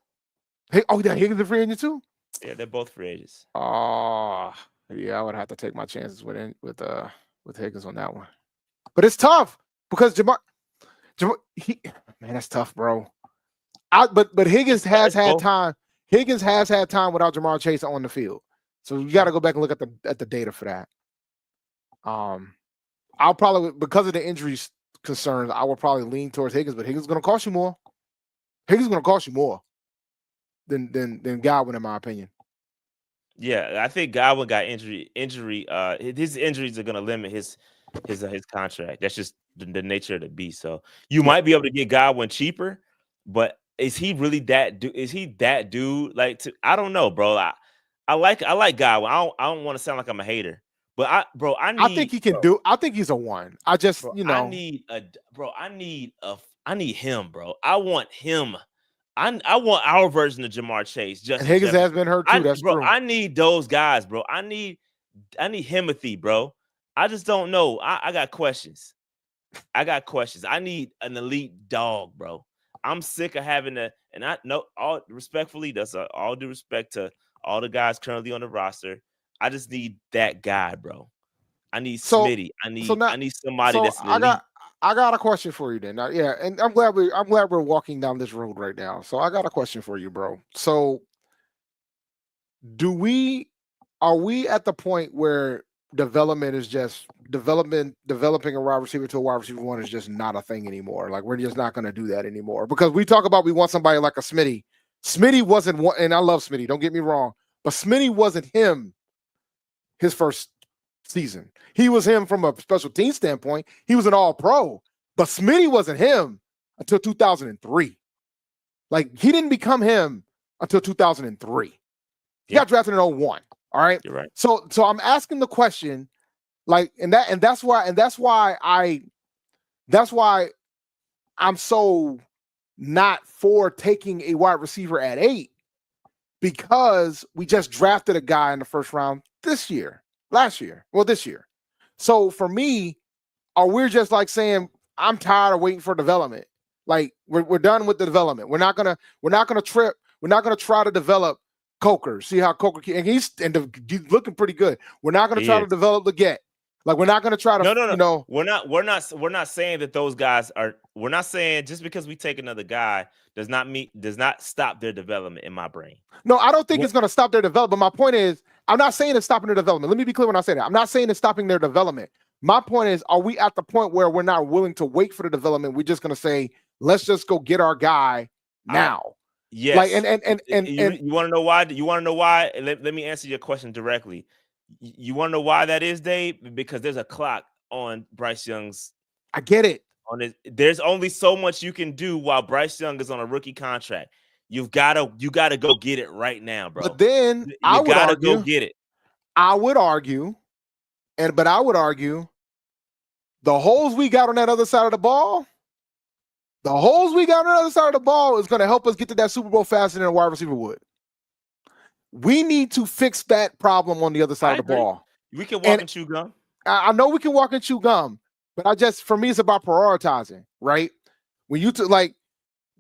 Hey, Higgins a free agent too? Yeah, they're both free agents. Oh, yeah, I would have to take my chances with Higgins on that one. But it's tough because Jamar, man, that's tough, bro. But Higgins has had time. Higgins has had time without Jamar Chase on the field, so you got to go back and look at the data for that. I'll probably, because of the injuries concerns, I will probably lean towards Higgins, but Higgins is going to cost you more. Higgins is going to cost you more than Godwin, in my opinion. Yeah, I think Godwin got injury. His injuries are going to limit his contract. That's just the nature of the beast. So you might be able to get Godwin cheaper, but is he really that? Is he that dude? Like, I don't know, bro. I like Godwin. I don't want to sound like I'm a hater, but I think he can do. I think he's a one. I just I need him, bro. I want him. I want our version of Jamar Chase. Higgins has been hurt too. That's true. I need those guys, bro. I need Himothy, bro. I just don't know. I got questions. I need an elite dog, bro. I'm sick of having and I know all respectfully, that's all due respect to all the guys currently on the roster. I just need that guy, bro. I need Smitty. I need somebody that's elite. I got a question for you then. Now, yeah, and I'm glad we're walking down this road right now. So I got a question for you, bro. So are we at the point where development is just developing a wide receiver to a wide receiver one is just not a thing anymore? Like, we're just not going to do that anymore, because we talk about we want somebody like a Smitty. Smitty wasn't one, and I love Smitty, don't get me wrong, but Smitty wasn't him his first season. He was him from a special team standpoint. He was an all-pro, but Smitty wasn't him until 2003. Like, he didn't become him until 2003. He got drafted in 01. All right. You're right. So I'm asking the question, like, that's why I'm so not for taking a wide receiver at 8, because we just drafted a guy in the first round this year. So for me, are we just like saying I'm tired of waiting for development? Like we're done with the development. We're not gonna trip. We're not gonna try to develop Coker. See how Coker he's looking pretty good. We're not gonna try to develop Leggett. Like we're not gonna try to. No. We're not saying that those guys are. We're not saying just because we take another guy does not stop their development in my brain. No, I don't think it's gonna stop their development. My point is, I'm not saying it's stopping their development. Let me be clear when I say that. I'm not saying it's stopping their development. My point is, are we at the point where we're not willing to wait for the development? We're just gonna say, let's just go get our guy now. Yes. Like and you want to know why? You want to know why? Let me answer your question directly. You want to know why that is, Dave? Because there's a clock on Bryce Young's. I get it. There's only so much you can do while Bryce Young is on a rookie contract. You gotta go get it right now, bro. But then I would argue, go get it. I would argue the holes we got on that other side of the ball. The holes we got on the other side of the ball is going to help us get to that Super Bowl faster than a wide receiver would. We need to fix that problem on the other side of the ball. We can walk and chew gum. I know we can walk and chew gum, but for me, it's about prioritizing, right? When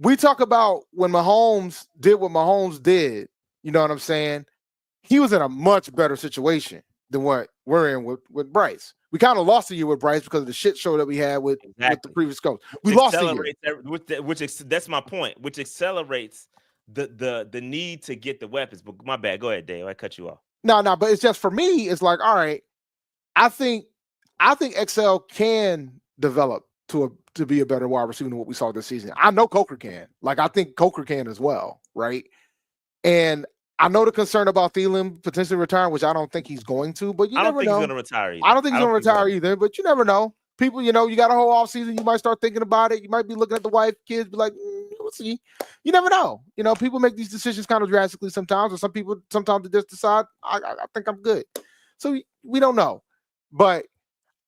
we talk about when Mahomes did what Mahomes did, you know what I'm saying? He was in a much better situation than what we're in with Bryce. We kind of lost a year with Bryce because of the shit show that we had with the previous coach. We lost a year. That's my point, which accelerates the need to get the weapons. But my bad. Go ahead, Dave. I cut you off. No, but it's just for me, it's like, all right, I think XL can develop to be a better wide receiver than what we saw this season. I know Coker can. Like, I think Coker can as well, right? And I know the concern about Thielen potentially retiring, which I don't think he's going to, but you never know. He's going to retire either. I don't think he's going to retire either, but you never know. People, you got a whole offseason. You might start thinking about it. You might be looking at the wife, kids, be like, we'll see. You never know. People make these decisions kind of drastically sometimes, or sometimes they just decide, I think I'm good. So we don't know. But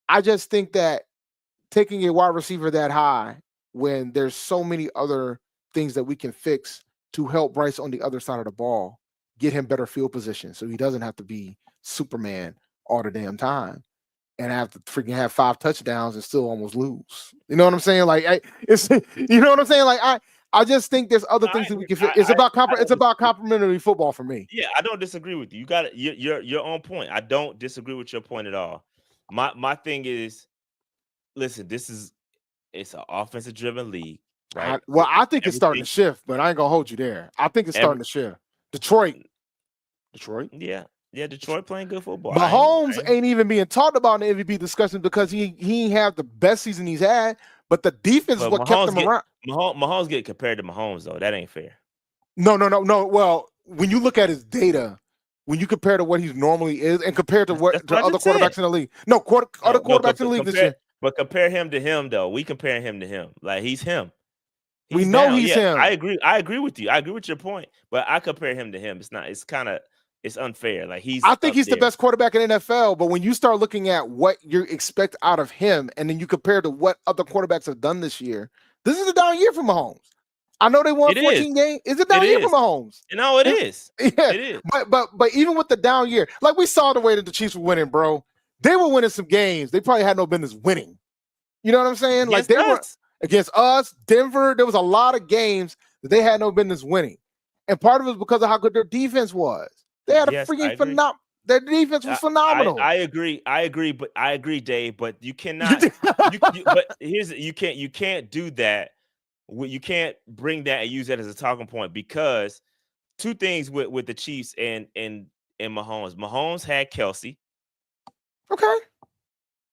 I just think that taking a wide receiver that high when there's so many other things that we can fix to help Bryce on the other side of the ball, get him better field position so he doesn't have to be Superman all the damn time and have to freaking have 5 touchdowns and still almost lose. You know what I'm saying? Like, you know what I'm saying? Like, I just think there's other things that we can fit. It's about complementary football for me. Yeah, I don't disagree with you. You got it. You're on point. I don't disagree with your point at all. My thing is, listen, it's an offensive driven league, right? I think it's starting to shift, but I ain't gonna hold you there. I think it's starting to shift. Detroit. Yeah, Detroit playing good football. Mahomes ain't even being talked about in the MVP discussion because he ain't have the best season he's had, but the defense is what kept him around. Mahomes get compared to Mahomes though. That ain't fair. No. Well, when you look at his data, when you compare to what he normally is, and compared to what other quarterbacks in the league, other quarterbacks in the league this year. But compare him to him though. We compare him to him. Like he's him. We know he's him. I agree with you. I agree with your point. But I compare him to him. It's unfair. Like I think he's the best quarterback in NFL. But when you start looking at what you expect out of him, and then you compare to what other quarterbacks have done this year, this is a down year for Mahomes. I know they won 14 games. It's a down year for Mahomes. No, it is. Yeah, it is. But even with the down year, like we saw the way that the Chiefs were winning, bro. They were winning some games they probably had no business winning. You know what I'm saying? Like they were against us, Denver. There was a lot of games that they had no business winning, and part of it was because of how good their defense was. They had a freaking phenomenal. Their defense was phenomenal. I agree, Dave. But you cannot. But you can't do that. You can't bring that and use that as a talking point because two things with the Chiefs and Mahomes. Mahomes had Kelsey. Okay,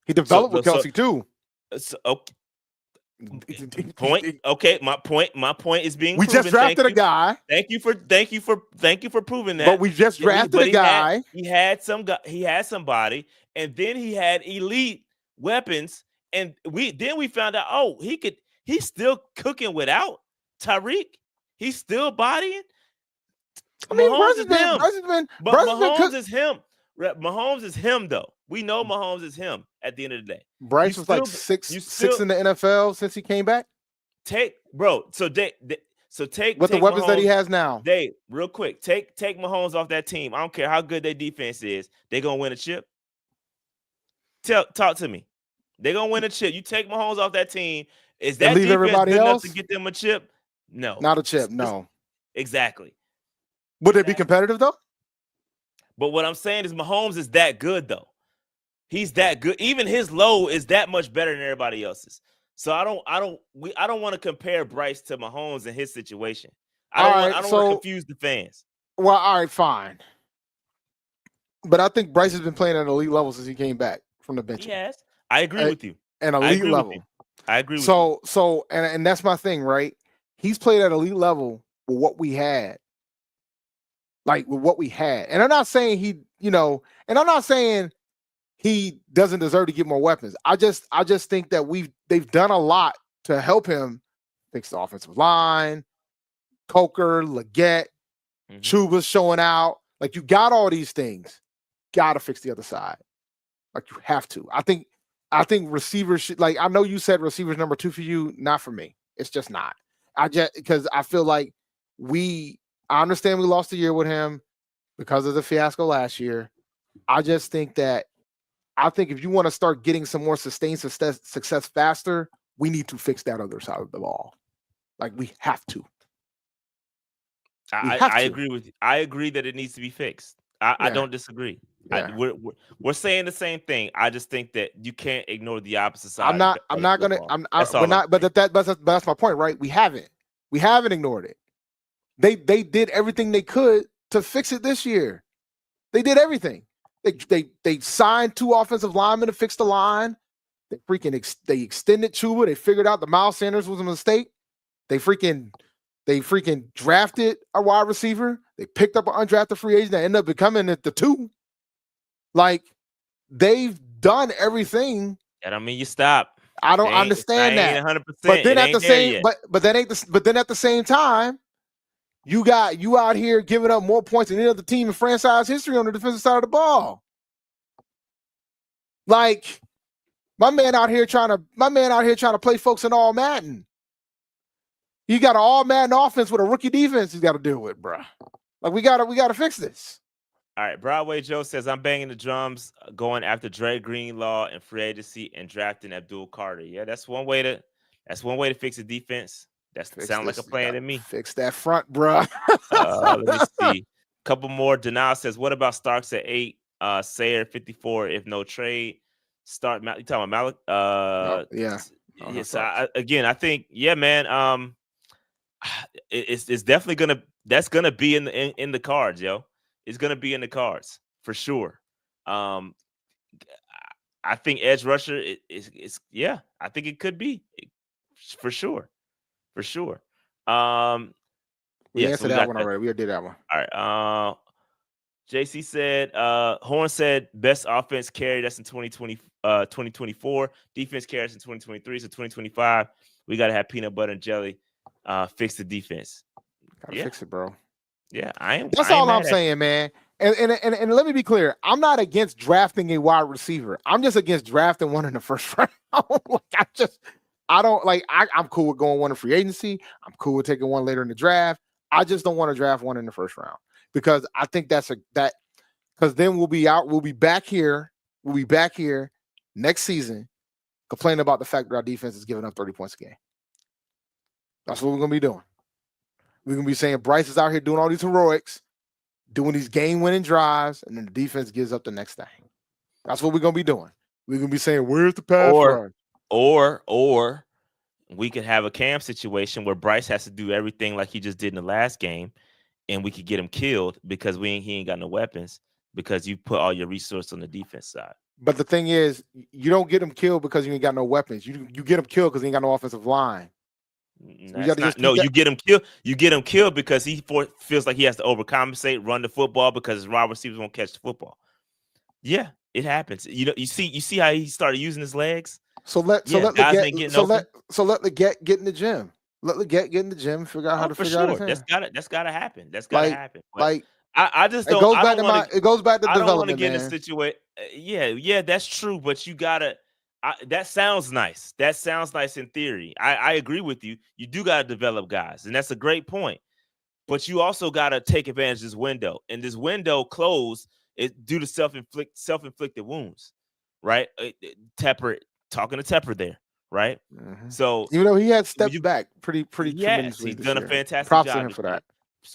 he developed with Kelsey too. Okay. Point. Okay, my point is being. We proven. Just drafted a guy. Thank you for proving that. But we just drafted a guy. He had somebody, and then he had elite weapons, and we found out. He's still cooking without Tyreek. He's still bodying. I mean, Mahomes is him. Mahomes is him, though. We know Mahomes is him at the end of the day. Bryce was like six in the NFL since he came back. Take with the weapons Mahomes, that he has now. Dave, real quick, take Mahomes off that team. I don't care how good their defense is. They're gonna win a chip. Talk to me. They're gonna win a chip. You take Mahomes off that team. Is that And leave defense everybody good enough else? to get them a chip? No, Not a chip. No. Exactly. Would they be competitive though? But what I'm saying is Mahomes is that good though. He's that good. Even his low is that much better than everybody else's. So I don't want to compare Bryce to Mahomes in his situation. I don't want to confuse the fans. Well, all right, fine. But I think Bryce has been playing at an elite level since he came back from the bench. Yes, I agree with you. An elite level. I agree with you. So and that's my thing, right? He's played at elite level with what we had. Like with what we had. And I'm not saying and I'm not saying he doesn't deserve to get more weapons. I just think that they've done a lot to help him fix the offensive line. Coker, Leggett, Chuba's showing out. Like you got all these things. Got to fix the other side. Like you have to. I think receivers should, like, I know you said receivers number 2 for you, not for me. It's just not. Because I feel like I understand we lost a year with him because of the fiasco last year. I just think that if you want to start getting some more sustained success faster, we need to fix that other side of the ball. Like we have to. I agree with you. I agree that it needs to be fixed. I don't disagree. Yeah. We're saying the same thing. I just think that you can't ignore the opposite side. But that's my point, right? We haven't ignored it. They did everything they could to fix it this year. They did everything. They signed 2 offensive linemen to fix the line. They extended Chuba. They figured out that Miles Sanders was a mistake. They freaking drafted a wide receiver. They picked up an undrafted free agent that ended up becoming at the 2. Like they've done everything. I don't mean you stop. I don't understand that. 100%. But then at the same time, you out here giving up more points than any other team in franchise history on the defensive side of the ball. Like my man out here trying to play folks in all Madden. You got an all Madden offense with a rookie defense he's got to deal with, bro. Like we gotta fix this. All right, Broadway Joe says I'm banging the drums, going after Dre Greenlaw and free agency and drafting Abdul Carter. Yeah, that's one way to fix the defense. That sounds like a plan to me. Fix that front, bro. Let me see. Couple more. Denal says, what about Starks at 8? Sayer 54 if no trade. You talking about Malik? Yeah. So I think, yeah, man. It's definitely gonna be in the cards, yo. It's gonna be in the cards for sure. I think edge rusher is I think it could be for sure. We answered that one already. We did that one. All right. Jaycee said, Horn said best offense carried us in 2024. Defense carried us in 2023. So 2025, we got to have peanut butter and jelly fix the defense. Gotta fix it, bro. Yeah, That's all I'm saying, man. And let me be clear. I'm not against drafting a wide receiver. I'm just against drafting one in the first round. I'm cool with going one in free agency. I'm cool with taking one later in the draft. I just don't want to draft one in the first round because I think because then we'll be back here next season complaining about the fact that our defense is giving up 30 points a game. That's what we're going to be doing. We're going to be saying Bryce is out here doing all these heroics, doing these game-winning drives, and then the defense gives up the next thing. That's what we're going to be doing. We're going to be saying, where's the pass rush? Or we could have a Cam situation where Bryce has to do everything like he just did in the last game, and we could get him killed because he ain't got no weapons because you put all your resources on the defense side. But the thing is, you don't get him killed because you ain't got no weapons. You get him killed because he ain't got no offensive line. You get him killed. You get him killed because he feels like he has to overcompensate, run the football because his wide receivers won't catch the football. Yeah, it happens. You see how he started using his legs. So let Leggett get in the gym. Let Leggett get in the gym. Figure out how to figure out his hand. That's gotta happen. That's gotta happen. Like I just don't. It goes back to development. I don't want to get in a situation. Yeah, that's true. But you gotta. That sounds nice. That sounds nice in theory. I agree with you. You do gotta develop guys, and that's a great point. But you also gotta take advantage of this window, and this window closed due to self-inflicted wounds. right? Tepper talking to Tepper there, right? Mm-hmm. So even though he had stepped back pretty yes, tremendously, he's this done a year. fantastic Props job to him this for year. that.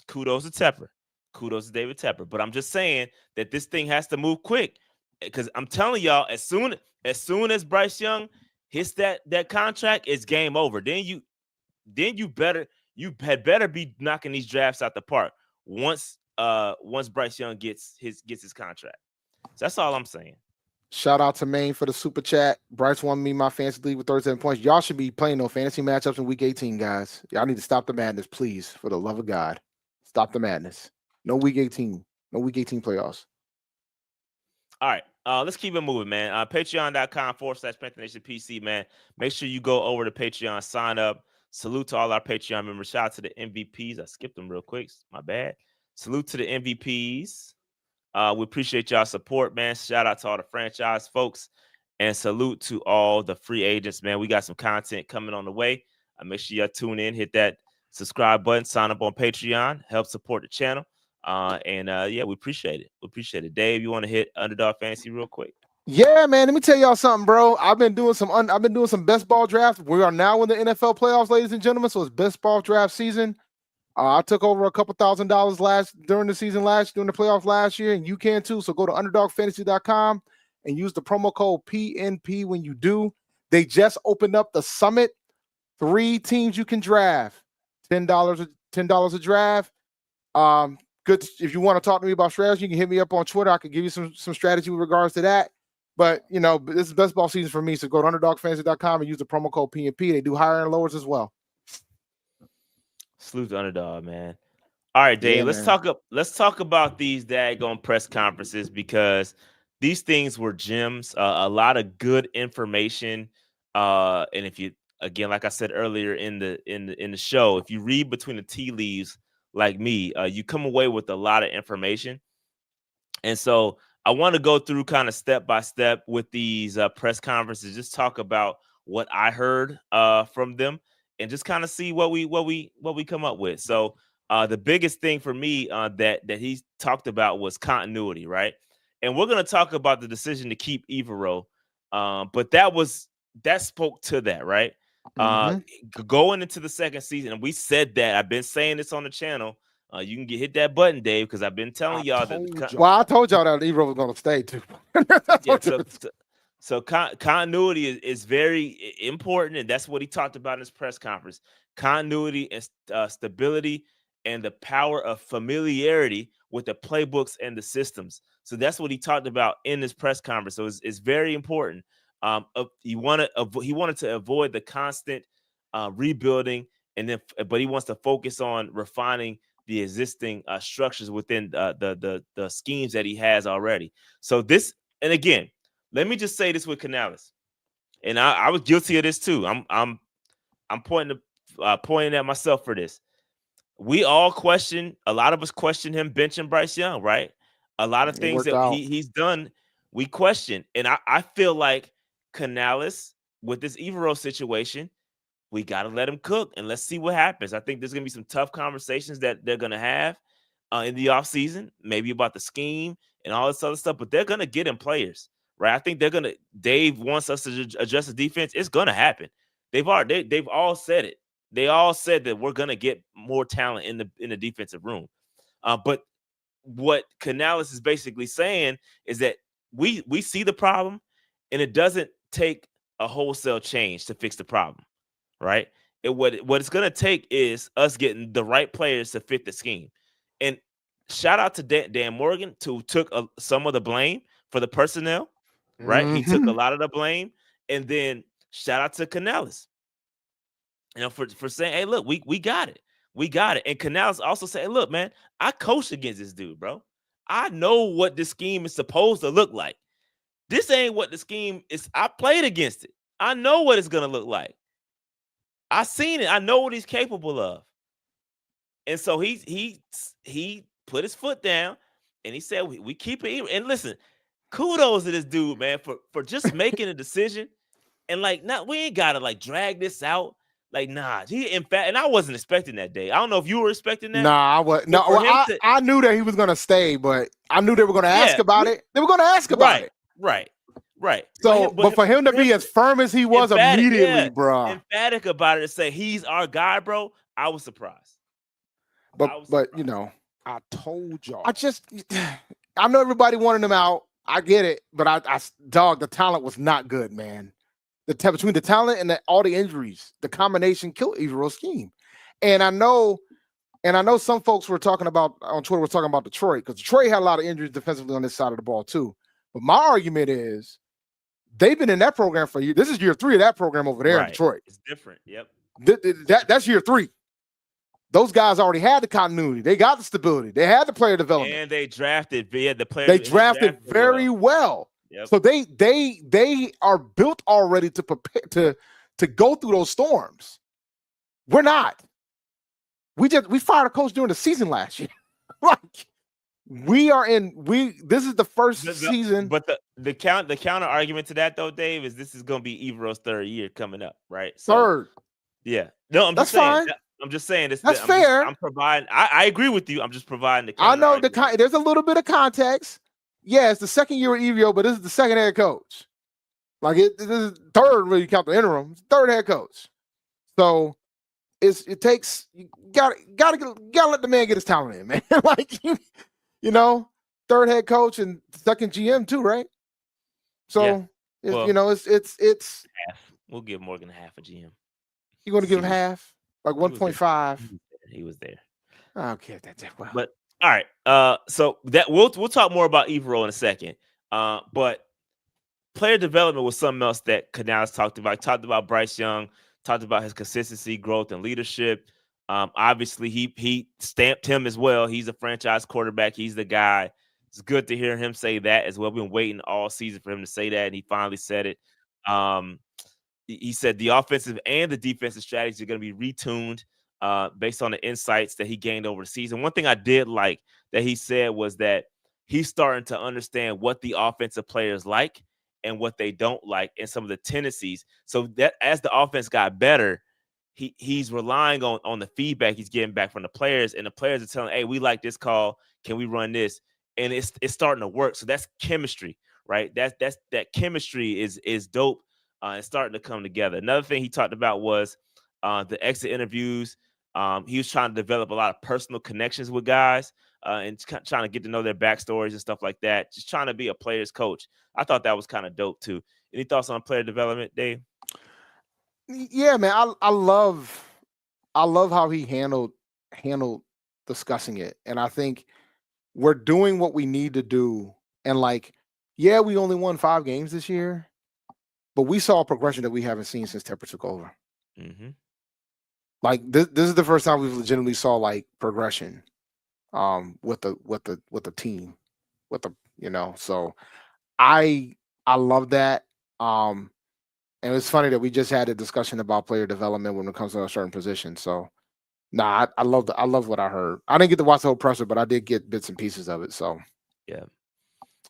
Kudos to Tepper. Kudos to David Tepper. But I'm just saying that this thing has to move quick because I'm telling y'all, as soon as Bryce Young hits that contract, it's game over. Then you had better be knocking these drafts out the park once Bryce Young gets his contract. So that's all I'm saying. Shout out to Maine for the super chat. Bryce won me my fantasy league with 37 points. Y'all should be playing no fantasy matchups in week 18, guys. Y'all need to stop the madness, please, for the love of God. Stop the madness. No week 18. No week 18 playoffs. All right. Let's keep it moving, man. Patreon.com/PantherNationPC, man. Make sure you go over to Patreon, sign up. Salute to all our Patreon members. Shout out to the MVPs. I skipped them real quick. My bad. Salute to the MVPs. We appreciate y'all support, man. Shout out to all the franchise folks. And salute to all the free agents, man. We got some content coming on the way. Make sure y'all tune in, hit that subscribe button, sign up on Patreon, help support the channel. Yeah, we appreciate it. We appreciate it. Dave, you want to hit Underdog Fantasy real quick? Yeah, man. Let me tell y'all something, bro. I've been doing some best ball drafts. We are now in the NFL playoffs, ladies and gentlemen. So it's best ball draft season. I took over a couple $1,000s during the playoffs last year, and you can too. So go to underdogfantasy.com and use the promo code PNP when you do. They just opened up the summit. 3 teams you can draft. $10 a draft. Good. If you want to talk to me about strategy, you can hit me up on Twitter. I can give you some strategy with regards to that. But this is best ball season for me. So go to underdogfantasy.com and use the promo code PNP. They do higher and lowers as well. Salute to Underdog, man. All right, Dave. Yeah, let's talk about these daggone press conferences because these things were gems. A lot of good information. And if you, again, like I said earlier in the show, if you read between the tea leaves like me, you come away with a lot of information. And so I want to go through kind of step by step with these press conferences. Just talk about what I heard from them. And just kind of see what we come up with. So the biggest thing for me that he talked about was continuity, right? And we're gonna talk about the decision to keep Evero, but that spoke to that, right? Going into the second season, and we said that. I've been saying this on the channel. You can hit that button, Dave, because I've been telling y'all that. I told y'all that Evero was gonna stay too. So continuity is very important, and that's what he talked about in his press conference. Continuity and stability and the power of familiarity with the playbooks and the systems. So that's what he talked about in this press conference. So it's very important. He wanted to avoid the constant rebuilding, but he wants to focus on refining the existing structures within the schemes that he has already. So this, and again, let me just say this with Canales, and I was guilty of this too. I'm pointing at myself for this. We all a lot of us question him benching Bryce Young, right? A lot of things that he's done, we question. And I feel like Canales, with this Evero situation, we got to let him cook and let's see what happens. I think there's going to be some tough conversations that they're going to have in the offseason, maybe about the scheme and all this other stuff, but they're going to get him players. Right, I think Dave wants us to adjust the defense. It's gonna happen. They've all said it. They all said that we're gonna get more talent in the defensive room. But what Canales is basically saying is that we see the problem, and it doesn't take a wholesale change to fix the problem. Right? What it's gonna take is us getting the right players to fit the scheme. And shout out to Dan Morgan, who took some of the blame for the personnel. Right, he took a lot of the blame, and then shout out to Canales, for saying, "Hey, look, we got it, And Canales also said, hey, "Look, man, I coached against this dude, bro. I know what this scheme is supposed to look like. This ain't what the scheme is. I played against it. I know what it's gonna look like. I seen it. I know what he's capable of." And so he put his foot down, and he said, "We keep it." And listen. Kudos to this dude, man, for just making a decision and we ain't gotta drag this out. In fact, and I wasn't expecting that day. I don't know if you were expecting that. Nah, I was no. I knew that he was gonna stay, but I knew they were gonna ask about it. They were gonna ask about it. Right. Right. So, but for him to be as firm as he was immediately, bro. Emphatic about it and say he's our guy, bro. I was surprised. But you know, I told y'all. I know everybody wanted him out. I get it, but the talent was not good, man. Between the talent and all the injuries, the combination killed Evero's scheme. And I know some folks were talking about on Twitter were talking about Detroit because Detroit had a lot of injuries defensively on this side of the ball too. But my argument is they've been in that program for years. This is year 3 of that program over there in Detroit. It's different. Yep. That's year 3. Those guys already had the continuity. They got the stability. They had the player development. And they drafted via the player. They drafted very well. Yep. So they are built already to prepare to go through those storms. We're not. We fired a coach during the season last year. Like this is the first season. But the counter argument to that though, Dave, is this is gonna be Evero's 3rd year coming up, right? So, third. Yeah. No, I'm That's just saying. fine. I'm just saying this. That's fair. I'm providing. I agree with you. I'm just providing the. I know there's a little bit of context. Yeah, it's the 2nd year with Evero, but this is the 2nd head coach. Like this is 3rd when you count the interim. 3rd head coach. So it takes you gotta let the man get his talent in, man. Like you know, 3rd head coach and 2nd GM too, right? So it's half. We'll give Morgan half a GM. You're going to give him half, like 1.5. He was there. I don't care that well. But all right. So that we'll talk more about Evero in a second. But player development was something else that Canales talked about. He talked about Bryce Young, talked about his consistency, growth, and leadership. Obviously, he stamped him as well. He's a franchise quarterback. He's the guy. It's good to hear him say that as well. We've been waiting all season for him to say that, and he finally said it. He said the offensive and the defensive strategies are going to be retuned based on the insights that he gained over the season. One thing I did like that he said was that he's starting to understand what the offensive players like and what they don't like and some of the tendencies. So that as the offense got better, he's relying on the feedback he's getting back from the players, and the players are telling, hey, we like this call. Can we run this? And it's starting to work. So that's chemistry, right? That chemistry is dope. And starting to come together. Another thing he talked about was the exit interviews. He was trying to develop a lot of personal connections with guys and trying to get to know their backstories and stuff like that. Just trying to be a player's coach. I thought that was kind of dope too. Any thoughts on player development, Dave? Yeah, man. I love how he handled discussing it, and I think we're doing what we need to do. And we only won 5 games this year. But we saw a progression that we haven't seen since Tepper took over. Mm-hmm. Like this is the first time we've legitimately saw progression, with the team, So I love that. And it's funny that we just had a discussion about player development when it comes to a certain position. So, I love what I heard. I didn't get to watch the whole presser, but I did get bits and pieces of it. So yeah.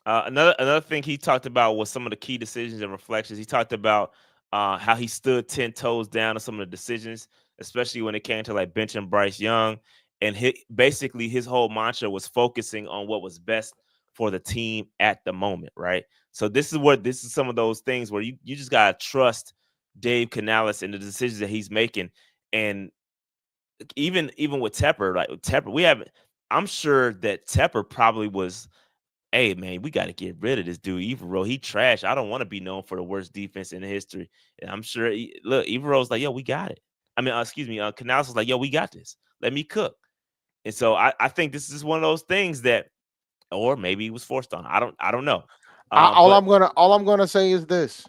Another thing he talked about was some of the key decisions and reflections. He talked about how he stood 10 toes down on some of the decisions, especially when it came to benching Bryce Young. And basically his whole mantra was focusing on what was best for the team at the moment, right? So this is some of those things where you just gotta trust Dave Canales and the decisions that he's making. And even with Tepper, I'm sure that Tepper probably was, hey, man, we got to get rid of this dude, Evero. He trash. I don't want to be known for the worst defense in history. And I'm sure, Evero's like, yo, we got it. I mean, Canales was like, yo, we got this. Let me cook. And so I think this is one of those things that, or maybe he was forced on. I don't know. All I'm gonna say is this.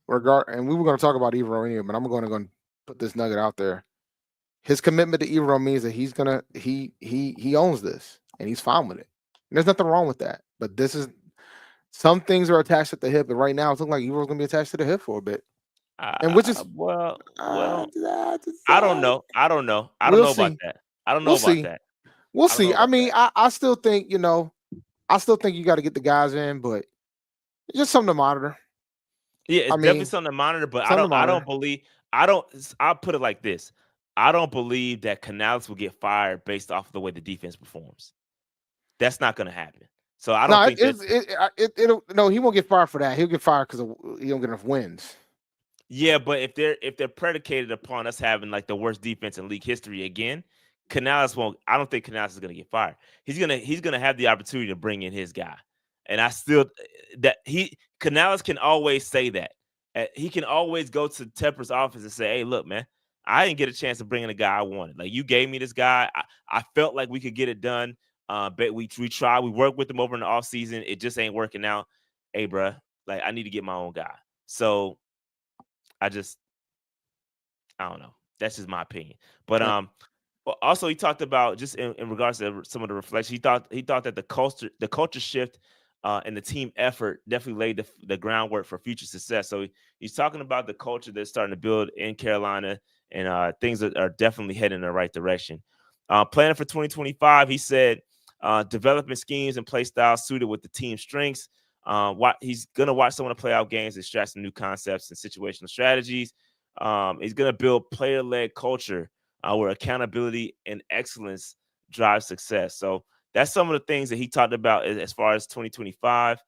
And we were gonna talk about Evero anyway, but I'm gonna put this nugget out there. His commitment to Evero means that he owns this and he's fine with it. And there's nothing wrong with that. But some things are attached at the hip, and right now it's looking like Evero's gonna be attached to the hip for a bit. And which is I don't know. I don't know about that. I don't know about that. We'll see. I mean, I still think, you got to get the guys in, but it's just something to monitor. Yeah, it's definitely something to monitor, but I'll put it like this. I don't believe that Canales will get fired based off of the way the defense performs. That's not going to happen. So I don't think no, he won't get fired for that. He'll get fired because he don't get enough wins. Yeah, but if they're predicated upon us having like the worst defense in league history again, Canales won't. I don't think Canales is going to get fired. He's gonna have the opportunity to bring in his guy, and I still Canales can always say that. He can always go to Tepper's office and say, "Hey, look, man, I didn't get a chance to bring in a guy I wanted. Like you gave me this guy. I felt like we could get it done. But we tried. We worked with him over in the offseason. It just ain't working out. Hey, bruh, like I need to get my own guy. So." I don't know. That's just my opinion. But also he talked about just in regards to some of the reflections. He thought that the culture shift and the team effort definitely laid the groundwork for future success. So he's talking about the culture that's starting to build in Carolina and things that are definitely heading in the right direction. Planning for 2025, he said developing schemes and play styles suited with the team's strengths. He's going to watch some of the playoff games and extract some new concepts and situational strategies. He's going to build player-led culture where accountability and excellence drive success. So that's some of the things that he talked about as far as 2025.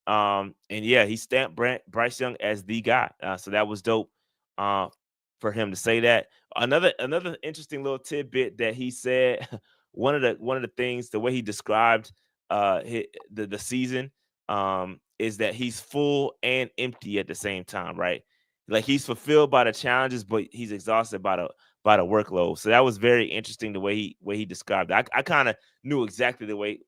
And yeah, he stamped Bryce Young as the guy. So that was dope for him to say that. Another interesting little tidbit that he said. One of the things, the way he described the season. Is that he's full and empty at the same time, right? Like he's fulfilled by the challenges, but he's exhausted by the workload. So that was very interesting the way he described it. I kind of knew exactly the way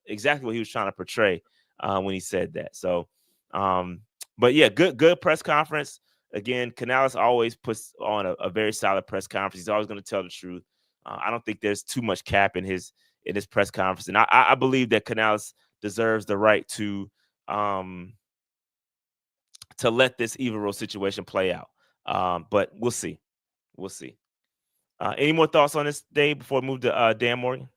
exactly what he was trying to portray when he said that. So, but yeah, good press conference. Again, Canales always puts on a very solid press conference. He's always going to tell the truth. I don't think there's too much cap in his press conference, and I believe that Canales deserves the right to let this Evero situation play out. But we'll see. Any more thoughts on this, Dave, before we move to Dan Morgan?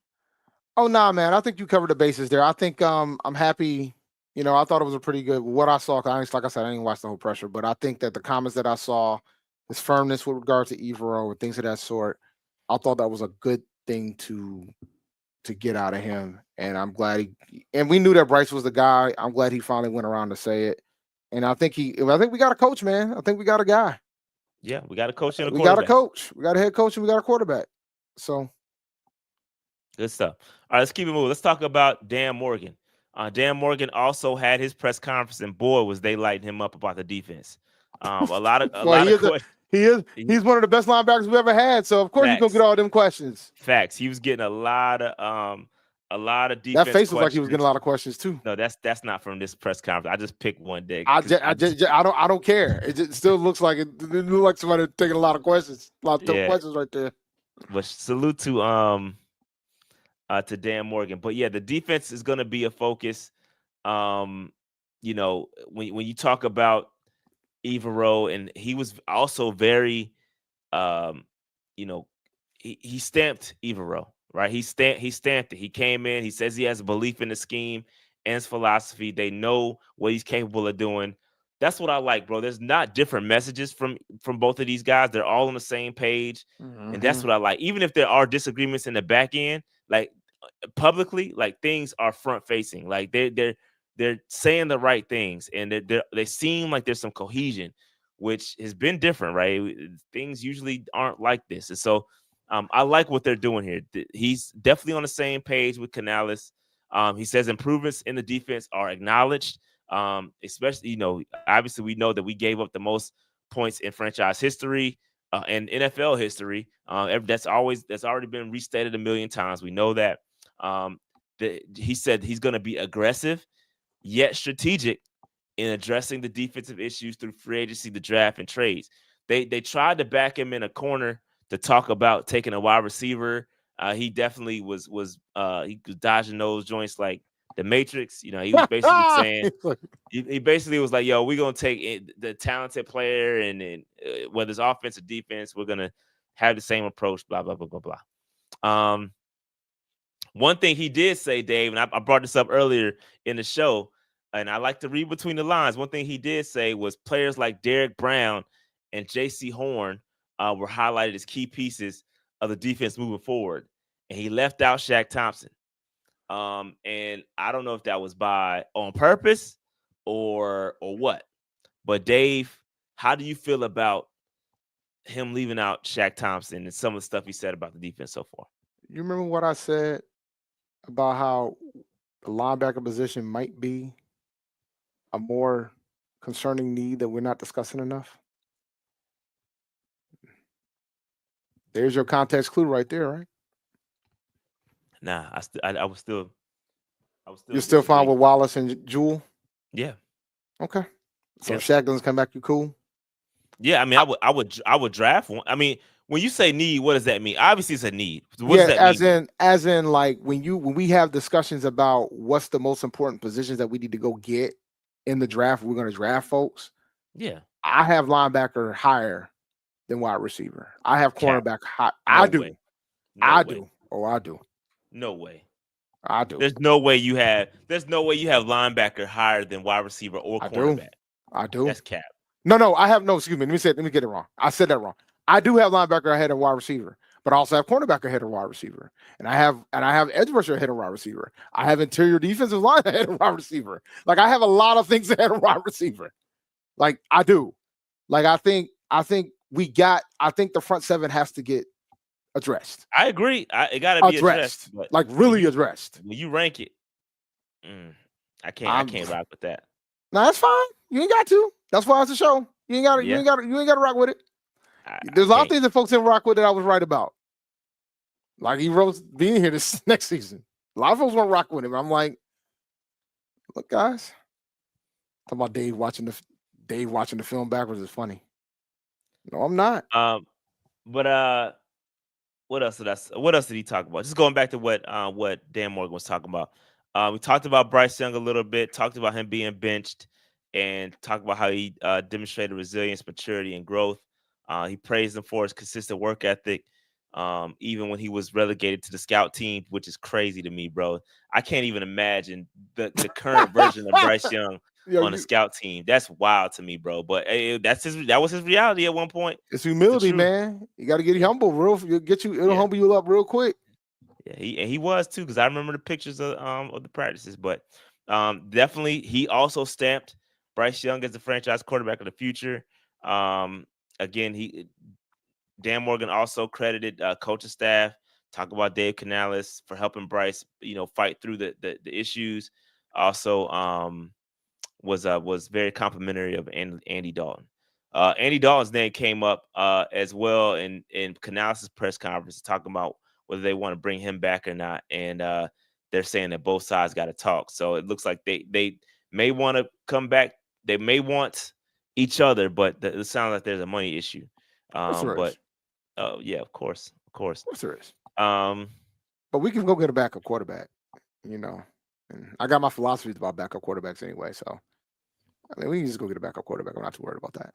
Oh, nah, man. I think you covered the bases there. I think I'm happy. You know, I thought it was a pretty good what I saw. Cause like I said, I didn't watch the whole pressure, but I think that the comments that I saw, his firmness with regard to Evero and things of that sort, I thought that was a good thing to get out of him. And I'm glad and we knew that Bryce was the guy. I'm glad he finally went around to say it. And I think we got a coach, man. I think we got a guy. Yeah, we got a coach and a quarterback. We got a coach. We got a head coach and we got a quarterback. So good stuff. All right, let's keep it moving. Let's talk about Dan Morgan. Dan Morgan also had his press conference, and boy, was they lighting him up about the defense. He's one of the best linebackers we ever had. So of course he's gonna get all them questions. Facts. He was getting a lot of defense. That face was like he was getting a lot of questions too. No, that's not from this press conference. I just picked one day. I don't care. It just still looks like it looked like somebody taking a lot of questions. A lot of questions right there. But salute to Dan Morgan. But yeah, the defense is going to be a focus. You know, when you talk about Evero, and he was also very, you know, he stamped Evero, right? He stamped it. He came in. He says he has a belief in the scheme and his philosophy. They know what he's capable of doing. That's what I like, bro. There's not different messages from both of these guys. They're all on the same page, and that's what I like. Even if there are disagreements in the back end, like publicly, like things are front facing. Like they're saying the right things, and they seem like there's some cohesion, which has been different, right? Things usually aren't like this, and so I like what they're doing here. He's definitely on the same page with Canales. He says improvements in the defense are acknowledged. Especially, you know, obviously we know that we gave up the most points in franchise history and NFL history. That's already been restated a million times. We know that. He said he's going to be aggressive yet strategic in addressing the defensive issues through free agency, the draft, and trades. They tried to back him in a corner to talk about taking a wide receiver. He definitely was dodging those joints like the Matrix. You know, he was basically saying he basically was like, yo, we're going to take the talented player and whether it's offense or defense, we're going to have the same approach, blah, blah, blah, blah, blah. One thing he did say, Dave, and I brought this up earlier in the show, and I like to read between the lines. One thing he did say was players like Derrick Brown and Jaycee Horn were highlighted as key pieces of the defense moving forward. And he left out Shaq Thompson. And I don't know if that was on purpose or what. But Dave, how do you feel about him leaving out Shaq Thompson and some of the stuff he said about the defense so far? You remember what I said about how the linebacker position might be a more concerning need that we're not discussing enough? There's your context clue right there, right? Nah, I was still. You're still fine with Wallace and Jewell? Yeah. Okay. So Yeah. if Shaq doesn't come back, you cool? Yeah, I mean, I would draft one. I mean, when you say need, what does that mean? Obviously, it's a need. What does that mean? As in, like when we have discussions about what's the most important positions that we need to go get in the draft, we're going to draft folks. Yeah, I have linebacker higher than wide receiver. I have cornerback high. I do. I do. Oh, I do. No way. I do. There's no way you have linebacker higher than wide receiver or cornerback. I do. That's cap. No, I have no. Excuse me. Let me get it wrong. I said that wrong. I do have linebacker ahead of wide receiver, but I also have cornerback ahead of wide receiver, and I have edge rusher ahead of wide receiver. I have interior defensive line ahead of wide receiver. Like I have a lot of things ahead of wide receiver. Like I do. Like I think the front seven has to get addressed. I agree. It got to be addressed. Like really addressed. When you rank it, I can't rock with that. No, that's fine. You ain't got to. That's why it's a show. You ain't got to rock with it. There's a lot of things that folks didn't rock with that I was right about. Like he wrote being here this next season. A lot of folks won't rock with him. I'm like, look, guys. Talking about Dave watching the film backwards is funny. No, I'm not. But what else did he talk about? Just going back to what Dan Morgan was talking about. We talked about Bryce Young a little bit, talked about him being benched, and talked about how he demonstrated resilience, maturity, and growth. He praised him for his consistent work ethic, even when he was relegated to the scout team, which is crazy to me, bro. I can't even imagine the current version of Bryce Young on the scout team. That's wild to me, bro. But that was his reality at one point. It's humility, man. You got to get humble, bro. It'll humble you up real quick. Yeah, he was too, because I remember the pictures of the practices. But definitely, he also stamped Bryce Young as the franchise quarterback of the future. Again, Dan Morgan also credited coaching staff. Talk about Dave Canales for helping Bryce, fight through the issues. Also, was very complimentary of Andy Dalton. Andy Dalton's name came up as well in Canales' press conference, talking about whether they want to bring him back or not, and they're saying that both sides got to talk. So it looks like they may want to come back. They may want each other, but it sounds like there's a money issue. But yeah, of course. Of course there is. But we can go get a backup quarterback, And I got my philosophies about backup quarterbacks anyway, so I mean we can just go get a backup quarterback. I'm not too worried about that.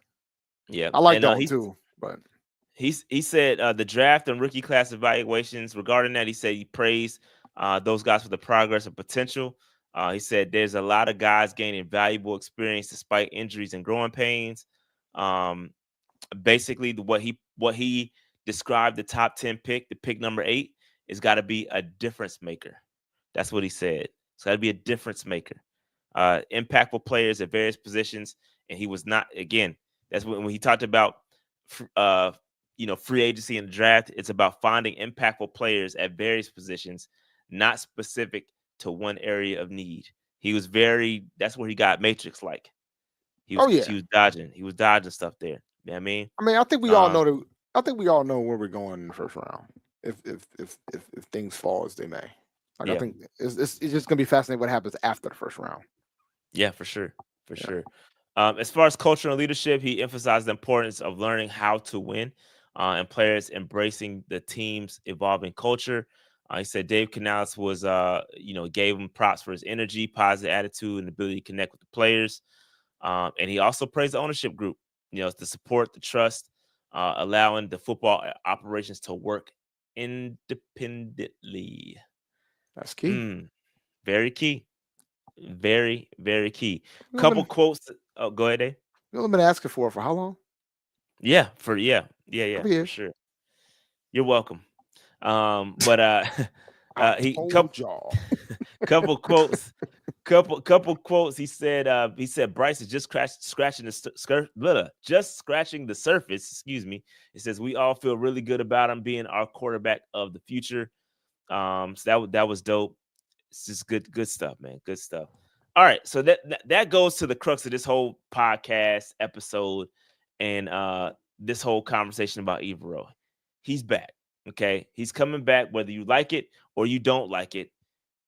Yeah, I like Dalton too, but he said the draft and rookie class evaluations regarding that. He said he praised those guys for the progress and potential. He said there's a lot of guys gaining valuable experience despite injuries and growing pains. Basically, what he described the top 10 pick, the pick number 8, is got to be a difference maker. That's what he said. It's got to be a difference maker. Impactful players at various positions, and he was not. Again, that's when he talked about free agency and the draft. It's about finding impactful players at various positions, not specific to one area of need. He was that's where he got Matrix like. He was dodging stuff there. You know what I mean? I think we all know where we're going in the first round. If things fall as they may. I think it's just gonna be fascinating what happens after the first round. Yeah, for sure. Sure. As far as culture and leadership, he emphasized the importance of learning how to win and players embracing the team's evolving culture. He said Dave Canales was, gave him props for his energy, positive attitude, and ability to connect with the players. And he also praised the ownership group, to support the trust, allowing the football operations to work independently. That's key. Very key. Very, very key. Couple quotes. Oh, go ahead, Dave. You've been asking for how long? Yeah, for sure. You're welcome. But he Couple quotes. Couple quotes. He said Bryce is just scratching the surface. Excuse me. It says we all feel really good about him being our quarterback of the future. So that was dope. It's just good stuff, man. Good stuff. All right, so that goes to the crux of this whole podcast episode and this whole conversation about Evero. He's back. Okay, he's coming back whether you like it or you don't like it.